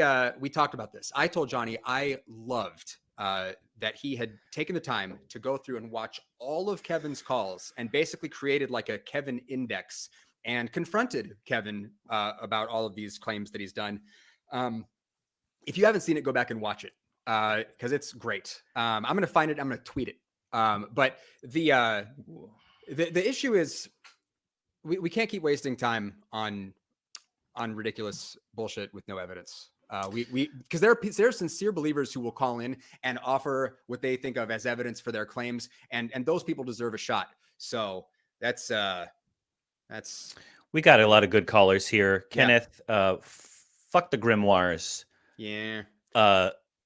talked about this. I told Johnny I loved that he had taken the time to go through and watch all of Kevin's calls and basically created like a Kevin index and confronted Kevin about all of these claims that he's done. If you haven't seen it, go back and watch it because it's great. I'm going to find it. I'm going to tweet it. But the issue is we can't keep wasting time on ridiculous bullshit with no evidence. Because there are sincere believers who will call in and offer what they think of as evidence for their claims, and those people deserve a shot. So that's
we got a lot of good callers here. Kenneth, fuck the grimoires.
Yeah.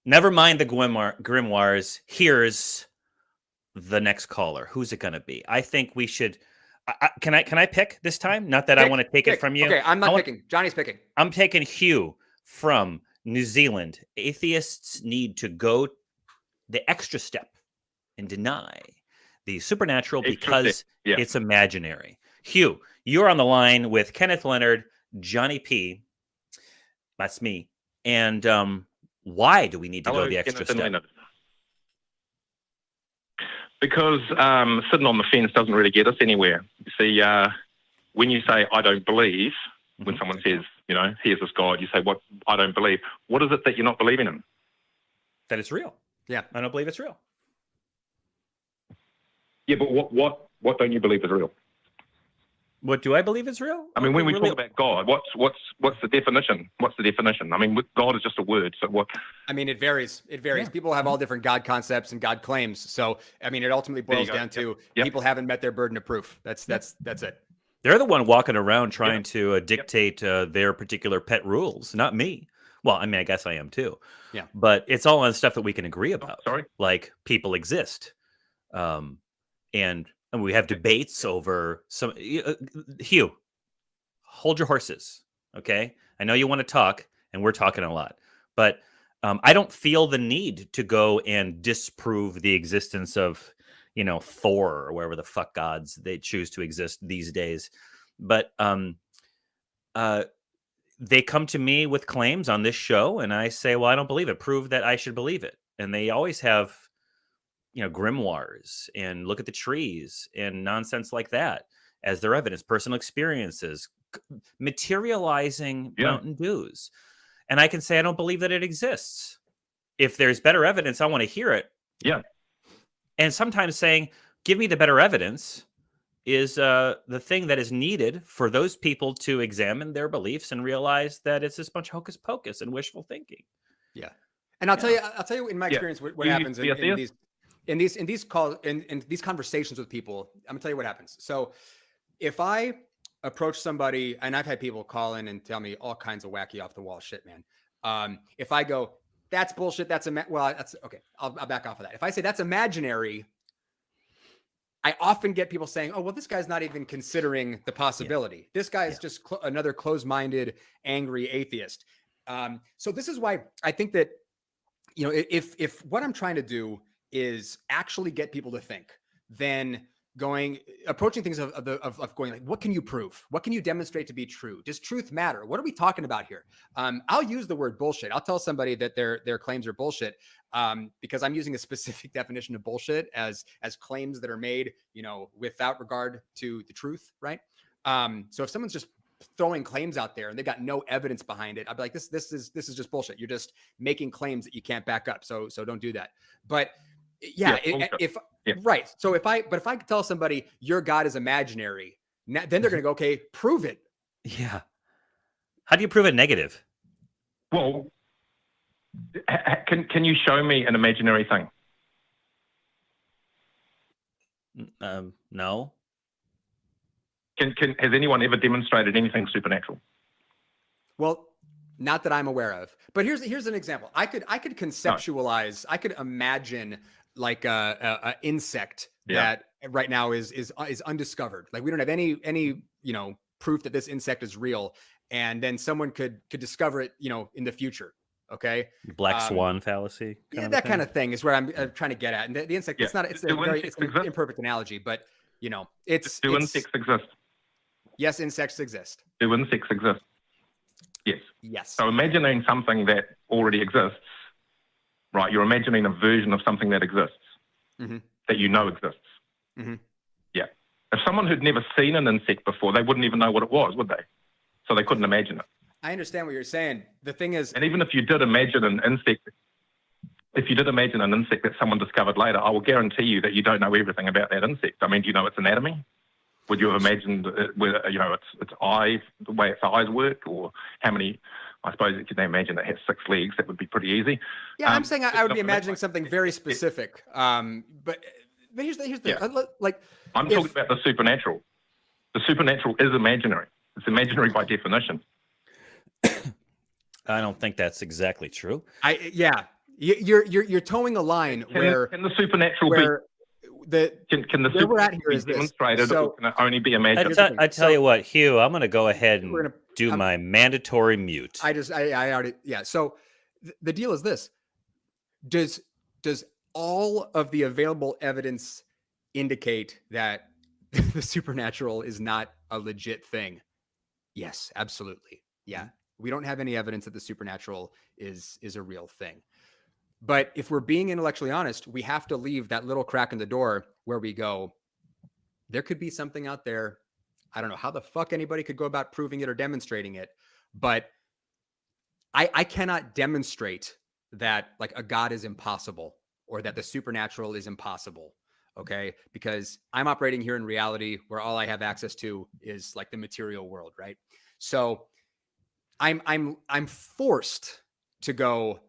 Never mind the grimoires. Here's the next caller. Who's it gonna be? I think we should. Can I pick this time? Not that I want to take it from you.
Okay, I'm not picking. Johnny's picking.
I'm taking Hugh from New Zealand. Atheists need to go the extra step and deny the supernatural because it's imaginary. Hugh, you're on the line with Kenneth Leonard, Johnny P. That's me. And why do we need to go the extra step?
Leonard. Because sitting on the fence doesn't really get us anywhere. You see, when you say, I don't believe, when someone says, You know, here's this God. You say, what? I don't believe. What is it that you're not believing in?
That it's real.
Yeah.
I don't believe it's real.
Yeah, but what don't you believe is real?
What do I believe is real?
I mean, when we talk about God, what's the definition? What's the definition? I mean, God is just a word. So what?
I mean, it varies. It varies.
Yeah.
People have all different God concepts and God claims. So, I mean, it ultimately boils down to people haven't met their burden of proof. That's it.
They're the one walking around trying to dictate their particular pet rules, not me. Well, I mean, I guess I am too.
Yeah.
But it's all on stuff that we can agree about.
Sorry?
Like people exist. And we have debates over some. Hugh, hold your horses, okay? I know you want to talk, and we're talking a lot, but I don't feel the need to go and disprove the existence of, Thor or wherever the fuck gods they choose to exist these days. But they come to me with claims on this show, and I say, well, I don't believe it. Prove that I should believe it. And they always have grimoires and look at the trees and nonsense like that as their evidence, personal experiences, materializing Mountain Dews. And I can say, I don't believe that it exists. If there's better evidence, I want to hear it.
Yeah.
And sometimes saying, give me the better evidence is the thing that is needed for those people to examine their beliefs and realize that it's just a bunch of hocus pocus and wishful thinking.
Yeah. And I'll tell you in my experience, what happens in these conversations with people. I'm gonna tell you what happens. So if I approach somebody, and I've had people call in and tell me all kinds of wacky off the wall shit, man. If I go, that's bullshit. That's okay. I'll back off of that. If I say that's imaginary, I often get people saying, oh, well, this guy's not even considering the possibility. Yeah. This guy is just another closed-minded, angry atheist. So this is why I think that, if what I'm trying to do is actually get people to think, then approaching things of going like, what can you prove? What can you demonstrate to be true? Does truth matter? What are we talking about here? I'll use the word bullshit. I'll tell somebody that their claims are bullshit because I'm using a specific definition of bullshit as claims that are made, without regard to the truth, right? So if someone's just throwing claims out there and they've got no evidence behind it, I'd be like, this is just bullshit. You're just making claims that you can't back up. So don't do that. But right. So if I tell somebody your God is imaginary, then they're going to go, okay, prove it.
Yeah. How do you prove it negative?
Well, can you show me an imaginary thing?
No.
Has anyone ever demonstrated anything supernatural?
Well, not that I'm aware of. But here's an example. I could conceptualize. I could imagine like a insect that right now is undiscovered. Like we don't have any proof that this insect is real, and then someone could discover it in the future. Okay,
black swan fallacy.
That kind of thing is where I'm trying to get at. And the insect, it's an imperfect analogy, but do
insects exist?
Yes, insects exist.
Do insects exist? Yes.
Yes.
So imagining something that already exists, right? You're imagining a version of something that exists, that exists.
Mm-hmm.
Yeah. If someone who'd never seen an insect before, they wouldn't even know what it was, would they? So they couldn't imagine it.
I understand what you're saying. The thing is...
And even if you did imagine an insect, that someone discovered later, I will guarantee you that you don't know everything about that insect. I mean, do you know its anatomy? Would you have imagined its eye, the way its eyes work, or how many? I suppose you can imagine it has 6 legs. That would be pretty easy.
Yeah, I'm saying I would be imagining something very specific. But here's the thing.
I'm talking about the supernatural. The supernatural is imaginary. It's imaginary by definition.
I don't think that's exactly true.
You're towing a line where
can the supernatural can the supernatural be demonstrated, or can it only be imagined?
I tell you what, Hugh, I'm going to go ahead and do my mandatory mute.
I already So the deal is this: does all of the available evidence indicate that the supernatural is not a legit thing? Yes, absolutely. Yeah. We don't have any evidence that the supernatural is a real thing. But if we're being intellectually honest, we have to leave that little crack in the door where we go, there could be something out there. I don't know how the fuck anybody could go about proving it or demonstrating it. But I cannot demonstrate that like a God is impossible or that the supernatural is impossible. Okay. Because I'm operating here in reality where all I have access to is like the material world. Right. So I'm forced to go,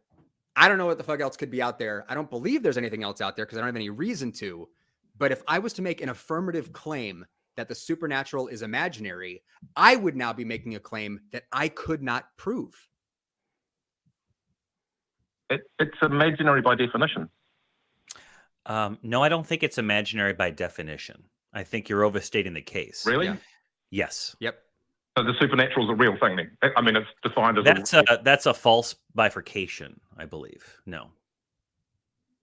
I don't know what the fuck else could be out there. I don't believe there's anything else out there because I don't have any reason to. But if I was to make an affirmative claim that the supernatural is imaginary, I would now be making a claim that I could not prove.
It's imaginary by definition.
No, I don't think it's imaginary by definition. I think you're overstating the case.
Really?
Yeah.
Yes.
Yep.
So the supernatural is a real thing then? I mean, it's defined as
that's a false bifurcation, I believe. No.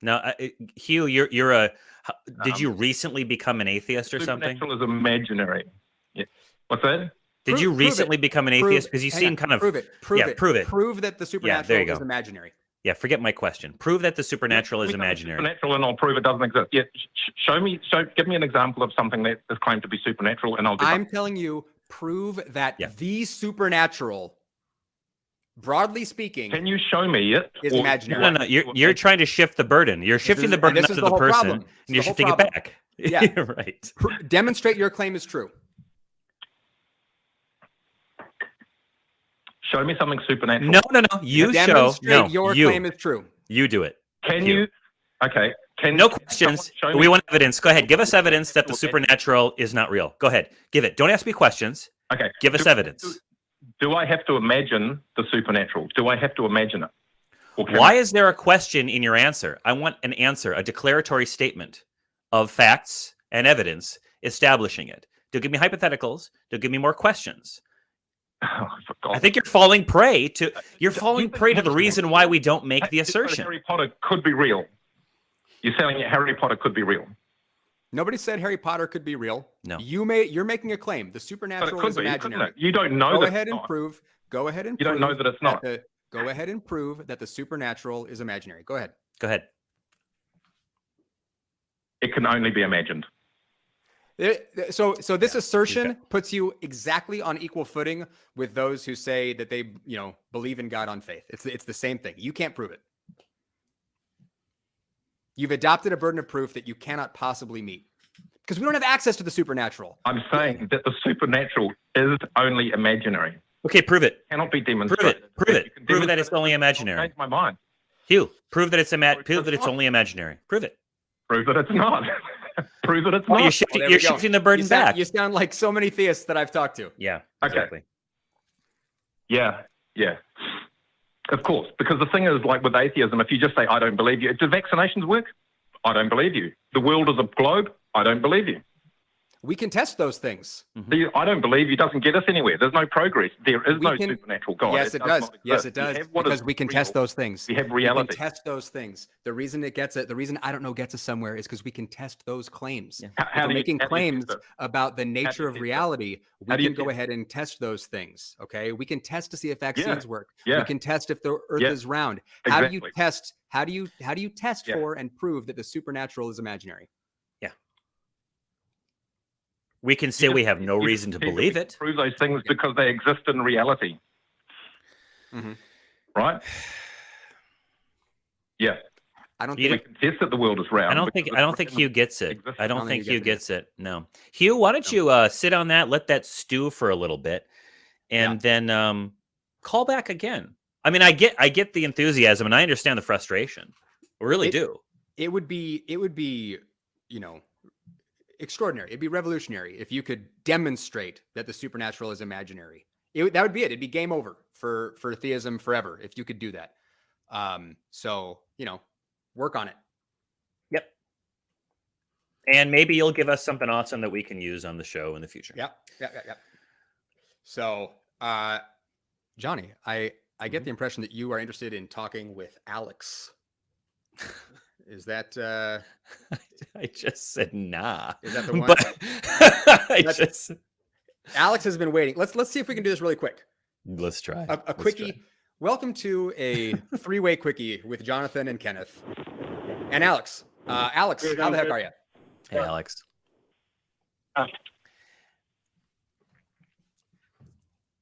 Now, Hugh, you're a. Did you recently become an atheist or something?
Supernatural is imaginary. Yeah. What's that?
Did you recently become an atheist? Because you seem kind of
prove it.
Prove it.
Prove that the supernatural is imaginary.
Yeah, forget my question. Prove that the supernatural is imaginary.
Supernatural, and I'll prove it doesn't exist. Yeah, give me an example of something that is claimed to be supernatural, and I'll.
I'm telling you, prove that the supernatural, broadly speaking,
can you show me it?
Is imaginary.
No. You're trying to shift the burden. You're shifting the burden onto the person, and you're shifting it back.
Yeah,
right.
Demonstrate your claim is true.
Show me something supernatural.
No. You show. No,
your claim is true.
You do it.
Can you? Okay.
No questions. We want evidence. Go ahead. Give us evidence that the supernatural is not real. Go ahead. Give it. Don't ask me questions.
Okay.
Give us evidence.
Do I have to imagine the supernatural? Do I have to imagine it?
Why is there a question in your answer? I want an answer, a declaratory statement of facts and evidence establishing it. Don't give me hypotheticals. Don't give me more questions. I think you're falling prey to the reason why we don't make the assertion.
Harry Potter could be real. You're saying Harry Potter could be real.
Nobody said Harry Potter could be real.
No.
You're making a claim. The supernatural is imaginary.
You don't know.
Go ahead and prove. Go ahead and.
You don't know that it's not.
Go ahead and prove that the supernatural is imaginary. Go ahead.
Go ahead.
It can only be imagined.
So this assertion puts you exactly on equal footing with those who say that they, believe in God on faith. It's the same thing. You can't prove it. You've adopted a burden of proof that you cannot possibly meet because we don't have access to the supernatural.
I'm saying that the supernatural is only imaginary.
Okay, prove it.
Cannot be demonstrated.
Prove it. Prove that it's only imaginary.
Change my mind.
Hugh, prove that it's only imaginary. Prove it.
Prove that it's not. Prove that it's not.
You're shifting the burden back.
You sound like so many theists that I've talked to.
Yeah,
exactly. Yeah. Of course, because the thing is, like with atheism, if you just say, I don't believe you, do vaccinations work? I don't believe you. The world is a globe? I don't believe you.
We can test those things.
Mm-hmm. I don't believe you doesn't get us anywhere. There's no progress. There is no supernatural God.
Yes, it does. Yes, it does. Because we can test those things.
We have reality.
We can test those things. The reason the reason I don't know gets us somewhere is because we can test those claims. Yeah. If we're making claims about the nature of reality, we can go ahead and test those things. Okay. We can test to see if vaccines work. We can test if the earth is round. How do you test? How do you test for and prove that the supernatural is imaginary?
We can say we have no reason to believe it.
Prove those things because they exist in reality. Mm-hmm. Right? Yeah.
I don't
think we can test that the world is round.
I don't think Hugh gets it. I don't think Hugh gets it. No. Hugh, why don't you sit on that, let that stew for a little bit, and then call back again. I mean, I get the enthusiasm and I understand the frustration. I really do.
It would be, extraordinary. It'd be revolutionary if you could demonstrate that the supernatural is imaginary. That would be it. It'd be game over for theism forever if you could do that. So work on it.
Yep. And maybe you'll give us something awesome that we can use on the show in the future.
Yep. So, Johnny, I get the impression that you are interested in talking with Alex. Is that
I just said nah.
Is that the one?
But
Alex has been waiting. Let's see if we can do this really quick.
Let's try.
A quickie. Try. Welcome to a three-way quickie with Jonathan and Kenneth. And Alex. Alex, how the heck are you?
Hey, Alex.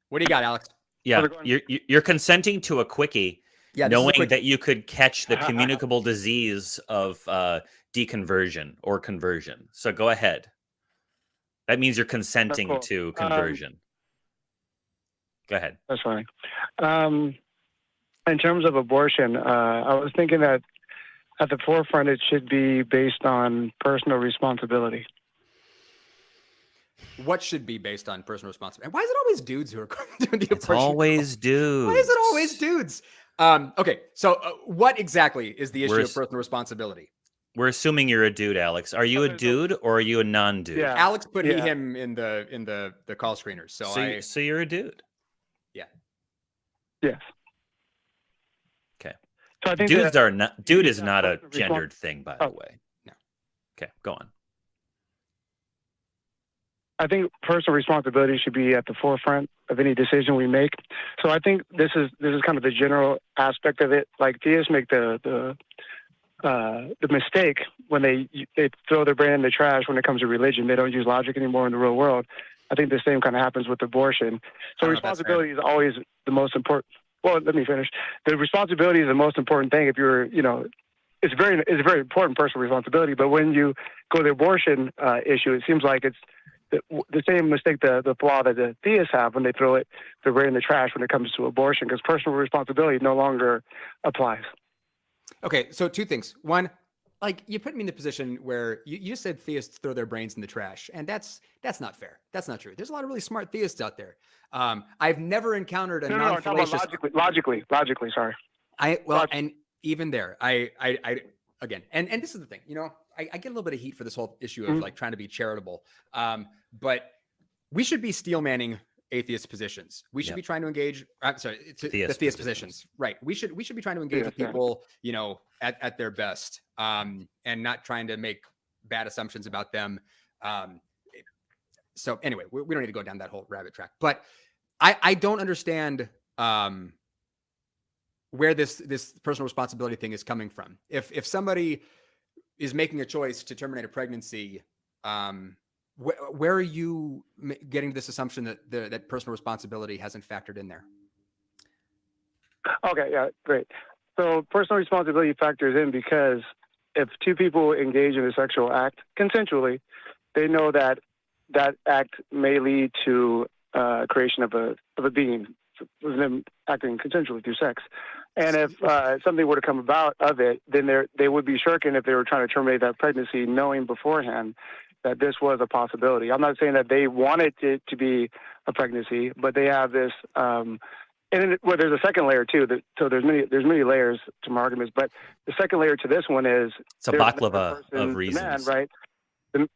What do you got, Alex?
Yeah, you're consenting to a quickie, knowing that you could catch the communicable disease of deconversion or conversion. So go ahead. That means you're consenting to conversion. Go ahead.
That's fine. In terms of abortion, I was thinking that at the forefront it should be based on personal responsibility.
What should be based on personal responsibility? And why is it always dudes who are doing the abortion?
It's always dudes.
Why is it always dudes? Okay, so what exactly is the issue of personal responsibility?
We're assuming you're a dude, Alex. Are you a dude or are you a non-dude?
Yeah. Alex put him in the call screeners. So
you're a dude.
Yeah.
Yes.
Okay.
So I think
dude is not a gendered thing, by the way.
No.
Okay, go on.
I think personal responsibility should be at the forefront of any decision we make. So I think this is kind of the general aspect of it. Like theists make the mistake when they throw their brain in the trash when it comes to religion. They don't use logic anymore in the real world. I think the same kind of happens with abortion. So responsibility is always the most important. Well, let me finish. The responsibility is the most important thing. If you're, it's a very important personal responsibility. But when you go to the abortion issue, it seems like it's the same mistake, the flaw that the theists have when they throw it right in the trash when it comes to abortion, because personal responsibility no longer applies.
Okay, so two things. One, like you put me in the position where you just said theists throw their brains in the trash, and that's not fair. That's not true. There's a lot of really smart theists out there. I've never encountered a non-fallacious.
Logically. Sorry.
And even there, I again, and this is the thing. I get a little bit of heat for this whole issue of like trying to be charitable, but we should be steel manning atheist positions. We should be trying to engage. I'm sorry, the theist positions. Right. We should be trying to engage with people, at their best, and not trying to make bad assumptions about them. So anyway, we don't need to go down that whole rabbit track. But I don't understand where this personal responsibility thing is coming from. If somebody is making a choice to terminate a pregnancy, where are you getting this assumption that personal responsibility hasn't factored in there?
Okay, yeah, great. So personal responsibility factors in because if two people engage in a sexual act consensually, they know that act may lead to creation of a being, them acting consensually through sex. And if something were to come about of it, then they would be shirking if they were trying to terminate that pregnancy, knowing beforehand that this was a possibility. I'm not saying that they wanted it to be a pregnancy, but they have this. There's a second layer too. So there's many layers to my arguments, but the second layer to this one is
it's a baklava of reasons,
the man, right?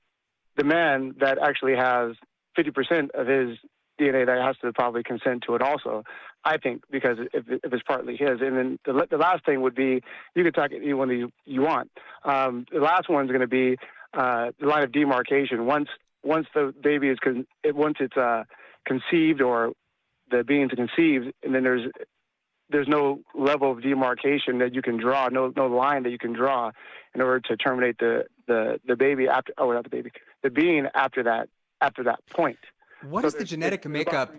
The man that actually has 50% of his DNA that has to probably consent to it also, I think, because if it's partly his. And then the last thing would be, you can talk anyone you want. The last one's going to be the line of demarcation. Once the baby is once it's conceived or the being's conceived, and then there's no level of demarcation that you can draw, no line that you can draw in order to terminate the baby after, not the baby, the being after that point.
What does the genetic makeup?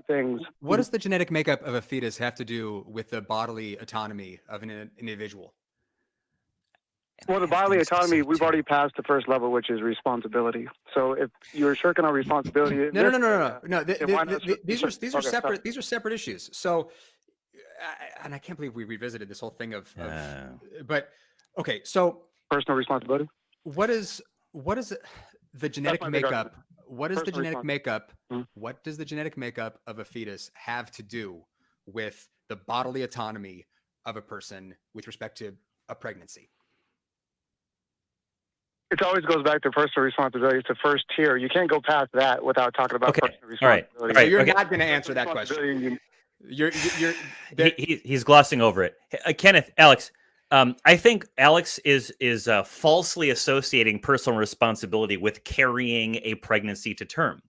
What does the genetic makeup of a fetus have to do with the bodily autonomy of an individual?
Well, the bodily autonomy, we've already passed the first level, which is responsibility. So if you're shirking on responsibility,
no. These are separate. These are separate issues. So, and I can't believe we revisited this whole thing of but okay. So
personal responsibility.
What is the genetic makeup? What is the genetic makeup? What does the genetic makeup of a fetus have to do with the bodily autonomy of a person with respect to a pregnancy?
It always goes back to personal responsibility. It's the first tier. You can't go past that without talking about personal responsibility.
All right.
So you're not going to answer that question.
He's glossing over it. Kenneth, Alex, I think Alex is falsely associating personal responsibility with carrying a pregnancy to term.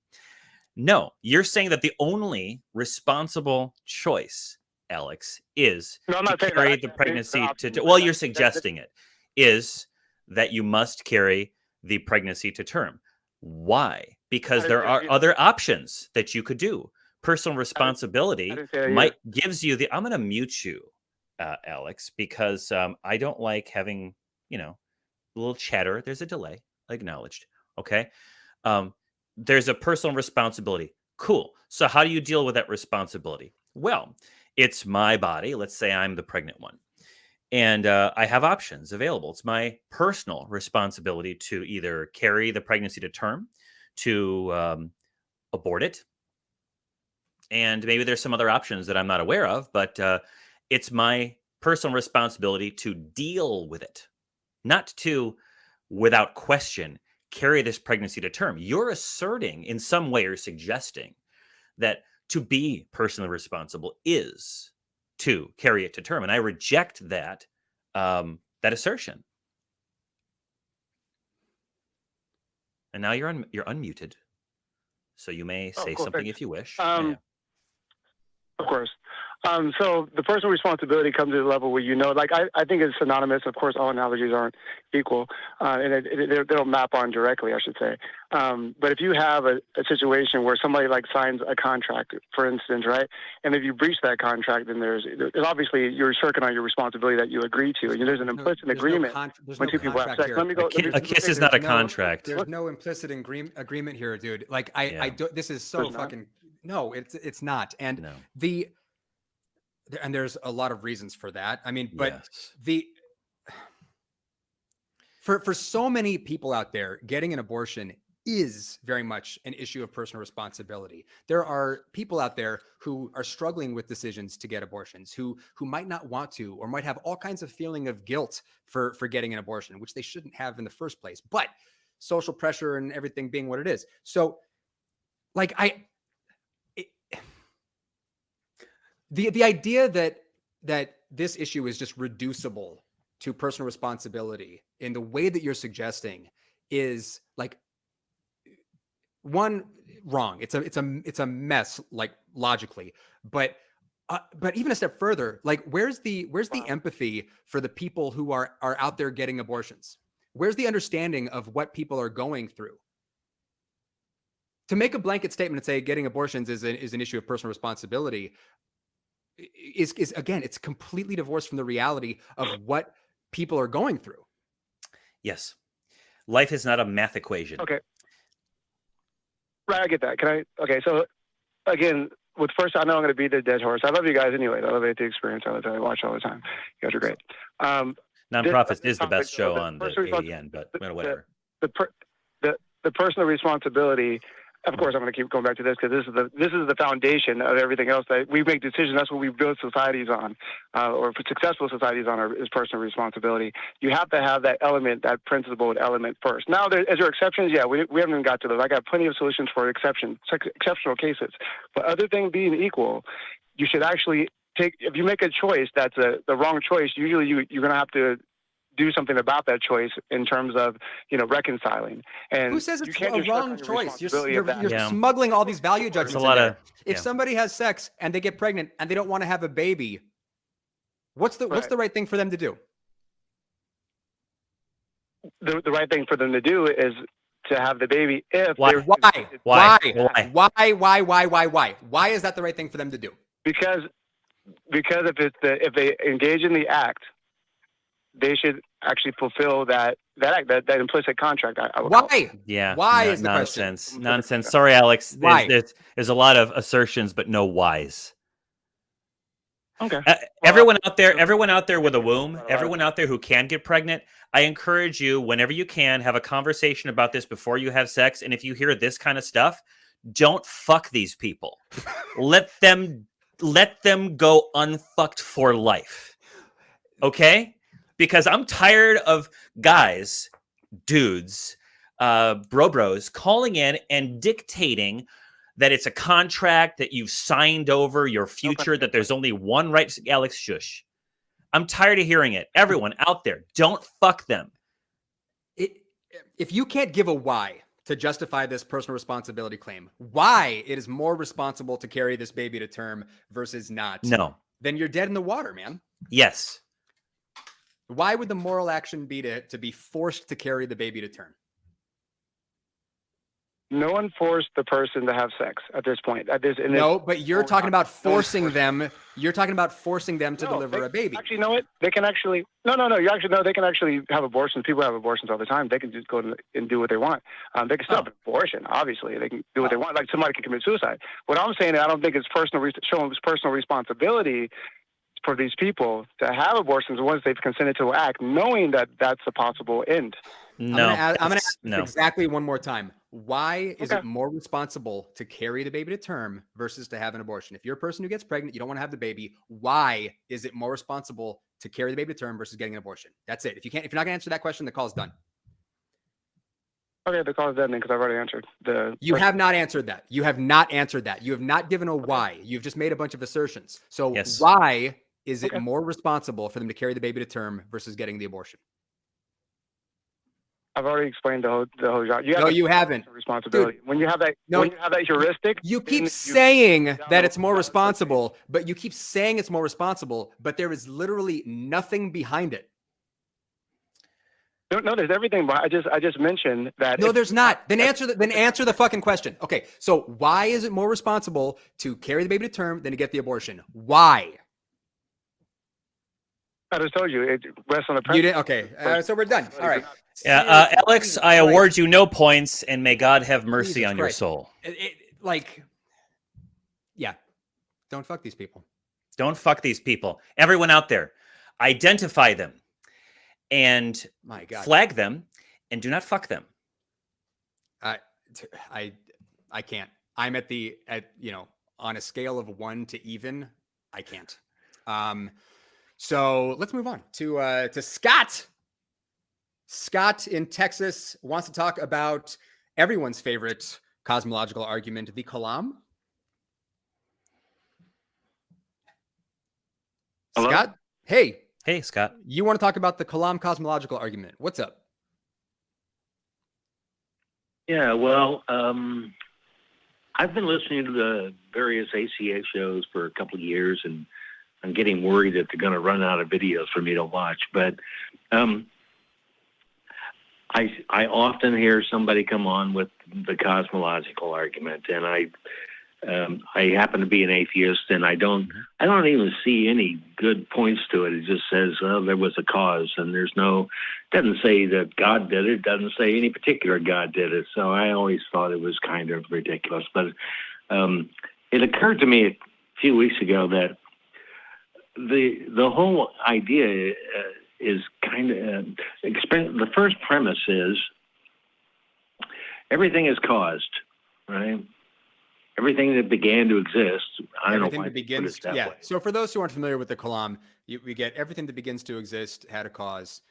No, you're saying that the only responsible choice, Alex, is to carry the pregnancy to. Well, you're suggesting it is that you must carry the pregnancy to term. Why? Because there are other options that you could do. personal responsibility gives you the. I'm going to mute you, Alex, because I don't like having a little chatter. There's a delay. Acknowledged. Okay. There's a personal responsibility. Cool. So how do you deal with that responsibility? Well, it's my body. Let's say I'm the pregnant one. And I have options available. It's my personal responsibility to either carry the pregnancy to term, to abort it. And maybe there's some other options that I'm not aware of, but it's my personal responsibility to deal with it, not to, without question, carry this pregnancy to term. You're asserting in some way or suggesting that to be personally responsible is to carry it to term, and I reject that that assertion. And now you're unmuted, so you may say something if you wish.
Of course. So the personal responsibility comes to the level where I think it's synonymous. Of course, all analogies aren't equal, and they don't map on directly, I should say. But if you have a situation where somebody signs a contract, for instance, right, and if you breach that contract, then there's obviously you're shirking on your responsibility that you agree to, and there's an implicit agreement when two people have sex.
A kiss is not a contract.
There's no implicit agreement here, dude. This is so fucking no. It's not, and and there's a lot of reasons for that. I mean, but for so many people out there, getting an abortion is very much an issue of personal responsibility. There are people out there who are struggling with decisions to get abortions, who might not want to, or might have all kinds of feeling of guilt for getting an abortion, which they shouldn't have in the first place. But social pressure and everything being what it is. So the idea that this issue is just reducible to personal responsibility in the way that you're suggesting is one, wrong. It's a mess, logically, but even a step further, where's the empathy for the people who are out there getting abortions? Where's the understanding of what people are going through? To make a blanket statement and say getting abortions is an issue of personal responsibility is again, it's completely divorced from the reality of what people are going through.
Yes. Life is not a math equation.
Okay. Right, I get that. Okay, so again, first, I know I'm going to beat the dead horse. I love you guys anyway. I love the experience. I watch all the time. You guys are great.
Nonprofits is the best show on the ADN, but whatever.
The personal responsibility. Of course, I'm going to keep going back to this because this is the foundation of everything else that we make decisions. That's what we build societies on, or successful societies on, is personal responsibility. You have to have that element, that principled element first. Now, is there exceptions? Yeah, we haven't even got to those. I got plenty of solutions for exceptional cases. But other things being equal, you should actually if you make a choice that's the wrong choice, usually you're going to have to do something about that choice in terms of reconciling. And
who says it's
a
wrong choice? You're smuggling all these value judgments in there. If somebody has sex and they get pregnant and they don't want to have a baby, what's the right thing for them to do?
The right thing for them to do is to have the baby.
Why is that the right thing for them to do?
Because if they engage in the act, they should actually fulfill that implicit contract.
Why?
Yeah.
Why is the
nonsense?
question?
Nonsense. Sorry, Alex.
Why?
There's a lot of assertions, but no whys.
Okay.
Everyone out there with a womb, everyone out there who can get pregnant, I encourage you, whenever you can, have a conversation about this before you have sex. And if you hear this kind of stuff, don't fuck these people. Let them go unfucked for life. Okay? Because I'm tired of dudes, bros calling in and dictating that it's a contract, that you've signed over your future, that there's only one right. Alex, shush. I'm tired of hearing it. Everyone out there, don't fuck them.
If you can't give a why to justify this personal responsibility claim, why it is more responsible to carry this baby to term versus not, then you're dead in the water, man.
Yes.
Why would the moral action be to be forced to carry the baby to term?
No one forced the person to have sex at this point.
No, but you're talking about forcing them. You're talking about forcing them to deliver a baby.
Actually, you know what? They can actually no. You actually know they can actually have abortions. People have abortions all the time. They can just go and do what they want. They can still have an abortion. Obviously, they can do what they want. Like somebody can commit suicide. What I'm saying is, I don't think it's showing personal responsibility for these people to have abortions once they've consented to act, knowing that that's a possible end.
No,
I'm going to ask
no.
exactly one more time. Why is it more responsible to carry the baby to term versus to have an abortion? If you're a person who gets pregnant, you don't want to have the baby. Why is it more responsible to carry the baby to term versus getting an abortion? That's it. If you're not going to answer that question, the call's done.
Okay, the call is dead then because I've already answered.
You have not answered that. You have not answered that. You have not given a why. You've just made a bunch of assertions. So why is it more responsible for them to carry the baby to term versus getting the abortion?
I've already explained the whole job.
You haven't.
Responsibility.
Dude,
when you have that heuristic,
you keep saying that it's more responsible, but there is literally nothing behind it.
No, there's everything. But I just mentioned that.
No, there's not. Then answer the fucking question. Okay, so why is it more responsible to carry the baby to term than to get the abortion? Why?
I just told you it rests on the
premise. You didn't. Okay, so we're done. All right.
Yeah, Alex, I award you no points, and may God have mercy on your soul.
Don't fuck these people.
Don't fuck these people. Everyone out there, identify them, and flag them, and do not fuck them.
I can't. I'm on a scale of 1 to even. I can't. So let's move on to Scott. Scott in Texas wants to talk about everyone's favorite cosmological argument, the Kalam.
Hello?
Scott? Hey,
Scott.
You want to talk about the Kalam cosmological argument. What's up?
Yeah, well, I've been listening to the various ACA shows for a couple of years, and I'm getting worried that they're going to run out of videos for me to watch. But I often hear somebody come on with the cosmological argument, and I happen to be an atheist, and I don't even see any good points to it. It just says, well, there was a cause, and doesn't say that God did it, doesn't say any particular God did it. So I always thought it was kind of ridiculous. But it occurred to me a few weeks ago that the whole idea is kind of the first premise is everything is caused, right? Everything that began to exist. I don't know why put it that way.
So for those who aren't familiar with the Kalam, we get everything that begins to exist had a cause.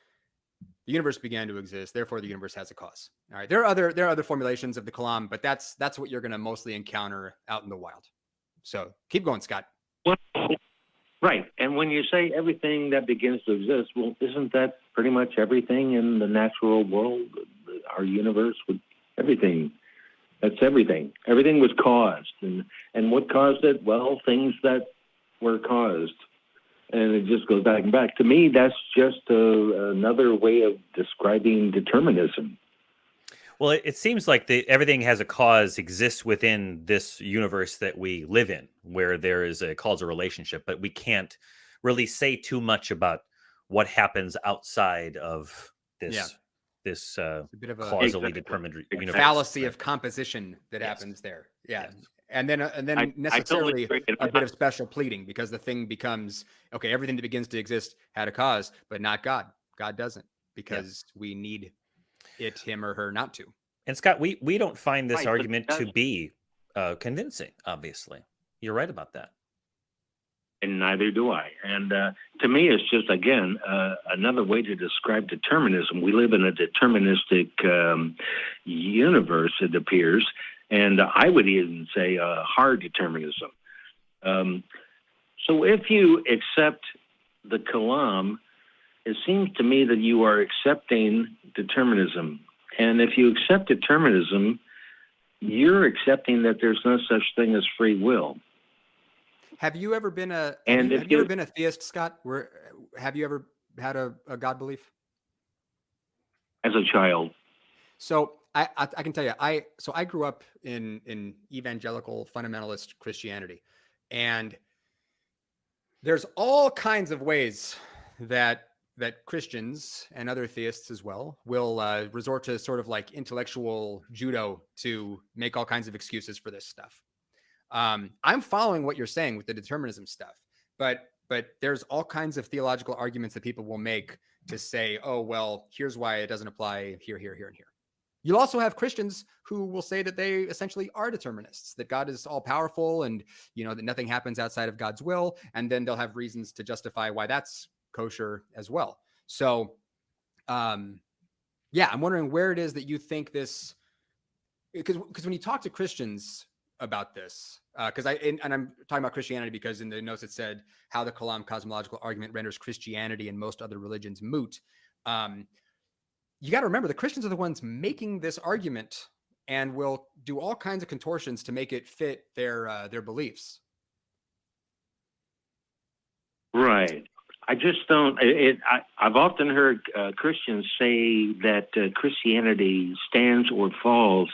The universe began to exist, therefore the universe has a cause. All right. There are other formulations of the Kalam, but that's what you're going to mostly encounter out in the wild. So keep going, Scott.
Well, right. And when you say everything that begins to exist, well, isn't that pretty much everything in the natural world, our universe, with everything? That's everything. Everything was caused. And what caused it? Well, things that were caused. And it just goes back and back. To me, that's just another way of describing determinism.
Well, it seems like everything has a cause exists within this universe that we live in, where there is a causal relationship, but we can't really say too much about what happens outside of this this causally determined universe.
Fallacy of composition that happens there. Yeah. Yes. And then necessarily a bit of special pleading, because the thing becomes, okay, everything that begins to exist had a cause, but not God. God doesn't, because we need it, him or her not to.
And Scott, we don't find this argument to be convincing, obviously. You're right about that.
And neither do I. And to me, it's just, again, another way to describe determinism. We live in a deterministic universe, it appears. And I would even say hard determinism. So if you accept the Kalam, it seems to me that you are accepting determinism. And if you accept determinism, you're accepting that there's no such thing as free will.
Have you ever been have you ever been a theist, Scott? Have you ever had a God belief?
As a child.
So I can tell you, I grew up in evangelical fundamentalist Christianity, and there's all kinds of ways that Christians and other theists as well will resort to sort of like intellectual judo to make all kinds of excuses for this stuff. I'm following what you're saying with the determinism stuff, but there's all kinds of theological arguments that people will make to say, oh, well, here's why it doesn't apply here, here, here, and here. You'll also have Christians who will say that they essentially are determinists, that God is all powerful and, that nothing happens outside of God's will. And then they'll have reasons to justify why that's kosher as well. So, I'm wondering where it is that you think this, because when you talk to Christians about this, because I'm talking about Christianity because in the notes it said how the Kalam cosmological argument renders Christianity and most other religions moot. You got to remember the Christians are the ones making this argument and will do all kinds of contortions to make it fit their beliefs.
Right. I just don't. I've often heard Christians say that Christianity stands or falls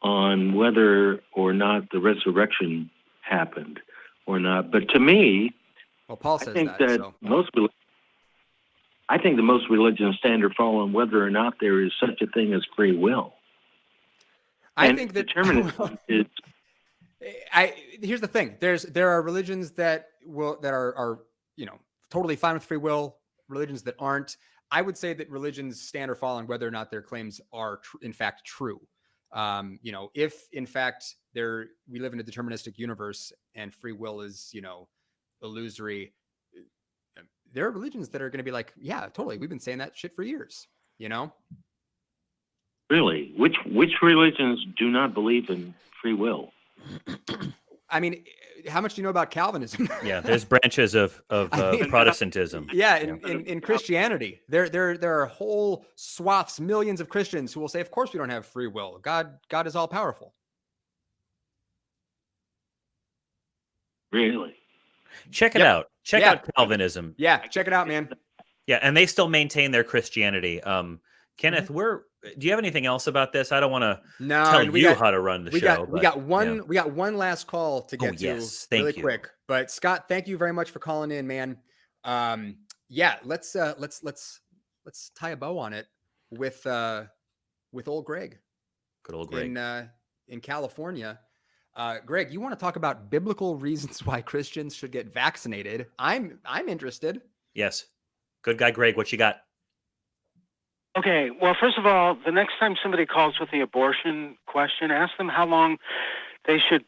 on whether or not the resurrection happened or not. But to me,
well, Paul says
I think that I think the most religions stand or fall on whether or not there is such a thing as free will.
I think that
determinism is.
Here's the thing: there are religions that are totally fine with free will. Religions that aren't. I would say that religions stand or fall on whether or not their claims are in fact true. If in fact we live in a deterministic universe and free will is illusory. There are religions that are going to be like, yeah, totally. We've been saying that shit for years,
Really? Which religions do not believe in free will?
I mean, how much do you know about Calvinism?
Yeah, there's branches of Protestantism.
Yeah, in Christianity, there are whole swaths, millions of Christians who will say, of course we don't have free will. God is all powerful.
Really?
Check it out. Check out Calvinism.
Yeah, check it out, man.
Yeah, and they still maintain their Christianity. Kenneth, do you have anything else about this? I don't want to tell you how to run the show.
We got one last call to get to really quick. But Scott, thank you very much for calling in, man. Let's tie a bow on it with old Greg.
Good old Greg.
In California. Greg, you want to talk about biblical reasons why Christians should get vaccinated? I'm interested.
Yes. Good guy, Greg. What you got?
Okay. Well, first of all, the next time somebody calls with the abortion question, ask them how long they should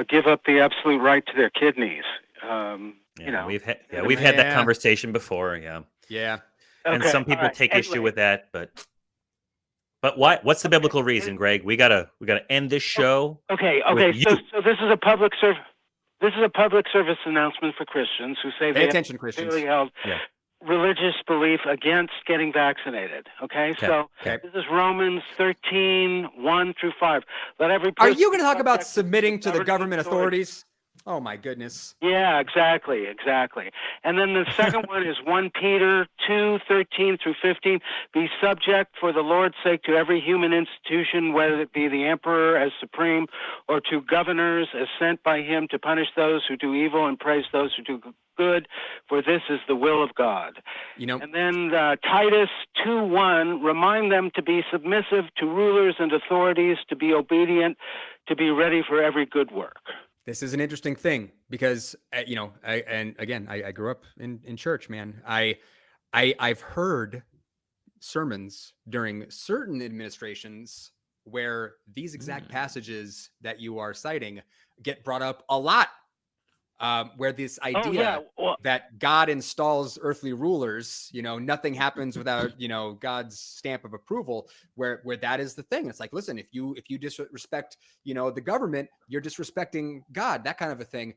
give up the absolute right to their kidneys.
We've had that conversation before. Yeah.
Yeah.
And some people take issue with that, But why? What's the biblical reason, Greg? We gotta end this show.
Okay. So this is a public service announcement for Christians who say they have clearly held religious belief against getting vaccinated. Okay. This is Romans 13:1-5. Let every person.
Are you going to talk about submitting to the government authorities? Oh my goodness.
Yeah, exactly. And then the second one is 1 Peter 2:13-15. Be subject for the Lord's sake to every human institution, whether it be the emperor as supreme or to governors as sent by him to punish those who do evil and praise those who do good, for this is the will of God. And then Titus 2:1, remind them to be submissive to rulers and authorities, to be obedient, to be ready for every good work.
This is an interesting thing because, I grew up in church, man. I've heard sermons during certain administrations where these exact passages that you are citing get brought up a lot, where this idea that God installs earthly rulers, nothing happens without, God's stamp of approval, where that is the thing. It's like, listen, if you disrespect, the government, you're disrespecting God, that kind of a thing.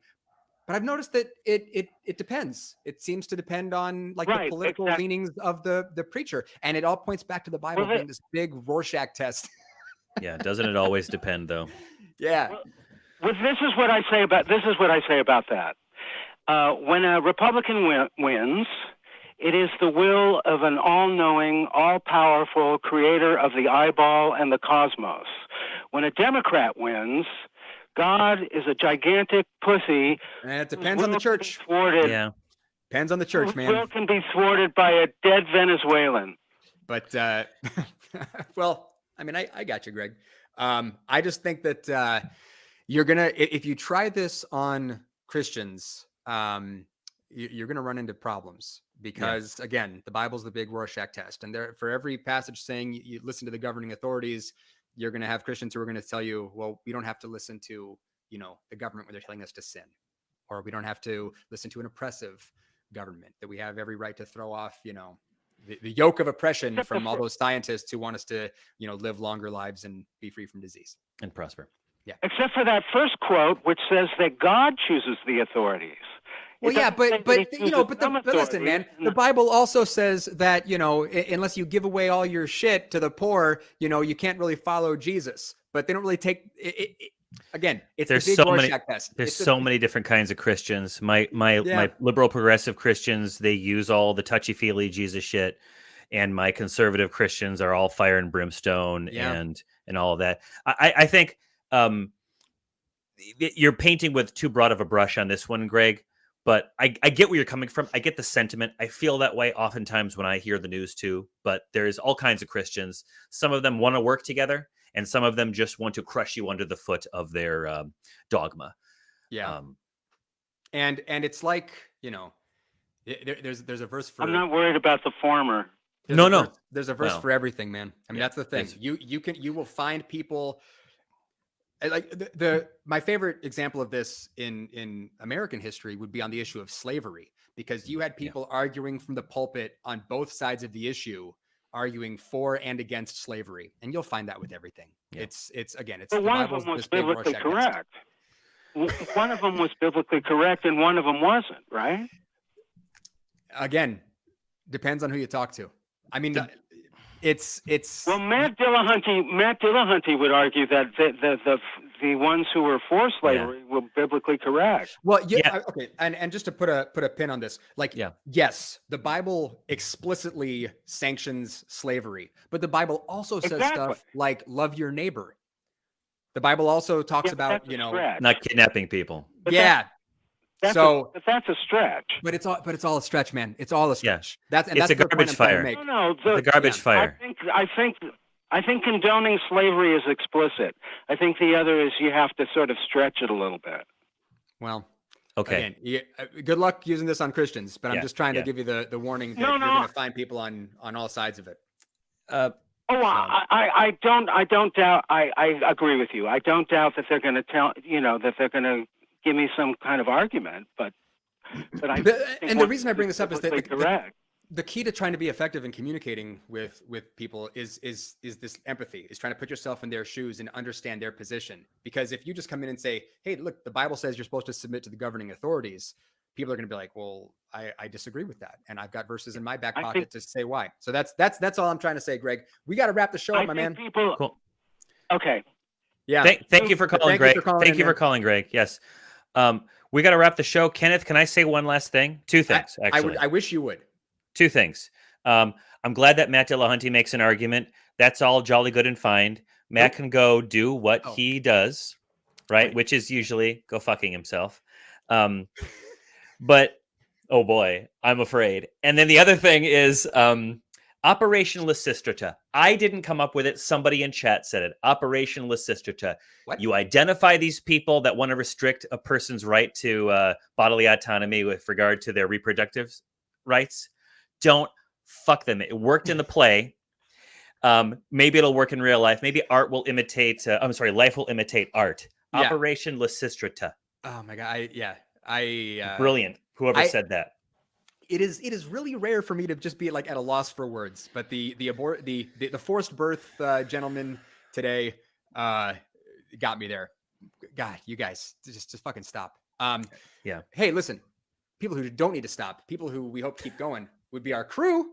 But I've noticed that it depends. It seems to depend on the political leanings of the preacher. And it all points back to the Bible being this big Rorschach test.
Yeah. Doesn't it always depend though?
Yeah.
Well, this is what I say about that. When a Republican wins, It is the will of an all-knowing, all-powerful creator of the eyeball and the cosmos. When a Democrat wins, God is a gigantic pussy.
And it depends on the church.
Thwarted.
Yeah.
Depends on the church, man.
Will can be thwarted by a dead Venezuelan.
But, well, I mean, I got you, Greg. I just think that you're going to, if you try this on Christians, you're going to run into problems because, again, the Bible's the big Rorschach test. And there, for every passage saying you listen to the governing authorities, you're going to have Christians who are going to tell you, well, we don't have to listen to, the government when they're telling us to sin, or we don't have to listen to an oppressive government, that we have every right to throw off, the yoke of oppression from all those scientists who want us to, live longer lives and be free from disease
and prosper.
Yeah.
Except for that first quote, which says that God chooses the authorities.
Well, yeah, but listen, man, the Bible also says that, unless you give away all your shit to the poor, you can't really follow Jesus. But they don't really take it. Again, it's
there's
the big
so many
Rorschach test.
there's so many different kinds of Christians. My liberal progressive Christians, they use all the touchy-feely Jesus shit, and my conservative Christians are all fire and brimstone and all of that. I think you're painting with too broad of a brush on this one, Greg, but I get where you're coming from. I get the sentiment. I feel that way oftentimes when I hear the news too, but there's all kinds of Christians. Some of them want to work together, and some of them just want to crush you under the foot of their dogma.
Yeah. And it's like, there's a verse for...
I'm not worried about the former.
There's a verse for everything, man. I mean, that's the thing. You will find people... Like my favorite example of this in American history would be on the issue of slavery, because you had people arguing from the pulpit on both sides of the issue, arguing for and against slavery, and you'll find that with everything. It's
But one of them was biblically correct. One of them was biblically correct, and one of them wasn't, right?
Again, depends on who you talk to. I mean, it's
well, Matt Dillahunty would argue that the ones who were for slavery were biblically correct.
Well, okay, and just to put a pin on this, yes, the Bible explicitly sanctions slavery, but the Bible also says stuff like love your neighbor. The Bible also talks about
not kidnapping people.
But that's a stretch.
But it's all a stretch, man. It's all a stretch. That's
a garbage fire. The garbage fire.
I think condoning slavery is explicit. I think the other is you have to sort of stretch it a little bit.
Well,
okay.
Again, good luck using this on Christians, but I'm just trying to give you the warning that you're going to find people on all sides of it.
I don't doubt. I agree with you. I don't doubt that they're going to that they're going to give me some kind of argument, but
the reason I bring this up is that
the
key to trying to be effective in communicating with people is this empathy, is trying to put yourself in their shoes and understand their position. Because if you just come in and say, hey, look, the Bible says you're supposed to submit to the governing authorities, people are going to be like, well, I disagree with that, and I've got verses in my back pocket to say why. So that's all I'm trying to say, Greg. We got to wrap the show up, my man.
Cool.
Okay.
Yeah. Thank you for calling, Greg. Thank you for calling, Greg. Yes. We got to wrap the show. Kenneth, can I say one last thing? Two things, actually.
I wish you would.
Two things. I'm glad that Matt Dillahunty makes an argument. That's all jolly good and fine. Matt can go do what he does, right? Which is usually go fucking himself. But, oh boy, I'm afraid. And then the other thing is Operation Lysistrata. I didn't come up with it. Somebody in chat said it. Operation Lysistrata. What? You identify these people that want to restrict a person's right to bodily autonomy with regard to their reproductive rights. Don't fuck them. It worked in the play. Maybe it'll work in real life. Maybe life will imitate art.
Yeah.
Operation Lysistrata.
Oh my God.
Brilliant. Whoever said that.
It is really rare for me to just be like at a loss for words, but the forced birth gentleman today got me there. God, you guys just fucking stop. Hey, listen, people who don't need to stop, people who we hope keep going would be our crew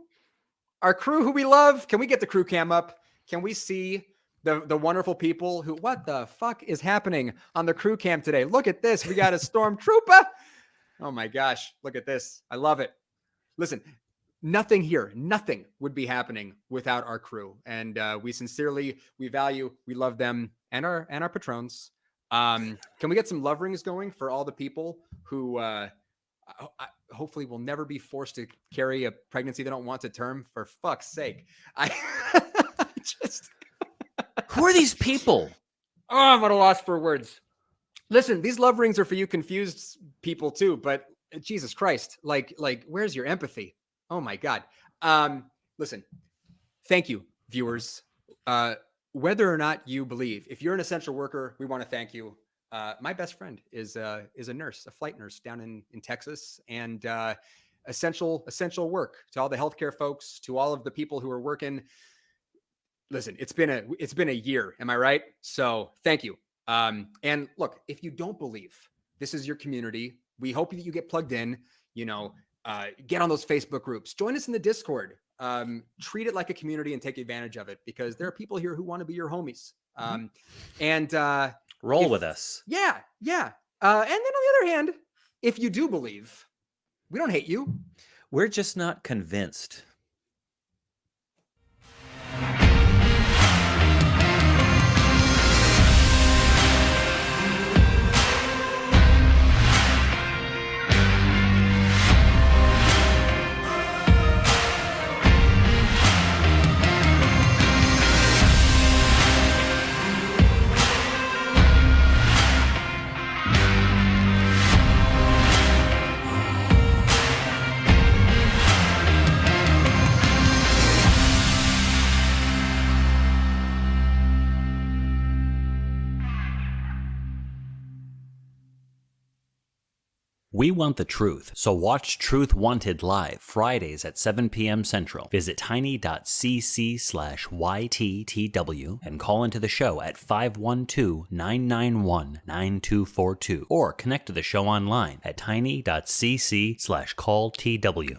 who we love. Can we get the crew cam up? Can we see the wonderful people who, what the fuck is happening on the crew cam today? Look at this. We got a stormtrooper. Oh my gosh. Look at this. I love it. Listen, nothing here, nothing would be happening without our crew. And we value, we love them and our patrons. Can we get some love rings going for all the people who hopefully will never be forced to carry a pregnancy they don't want to term? For fuck's sake.
Who are these people?
Oh, I'm at a loss for words. Listen, these love rings are for you confused people too, but Jesus Christ, like where's your empathy? Oh my God. Listen, thank you, viewers. Whether or not you believe, if you're an essential worker, we want to thank you. My best friend is a nurse, a flight nurse down in Texas, and essential work to all the healthcare folks, to all of the people who are working. Listen, it's been a year. Am I right? So thank you. And look, if you don't believe this is your community, we hope that you get plugged in, get on those Facebook groups, join us in the Discord, treat it like a community and take advantage of it, because there are people here who want to be your homies. And
roll with us.
Yeah. And then on the other hand, if you do believe, we don't hate you.
We're just not convinced. We want the truth, so watch Truth Wanted live Fridays at 7 p.m. Central. Visit tiny.cc/YTTW and call into the show at 512-991-9242 or connect to the show online at tiny.cc/calltw.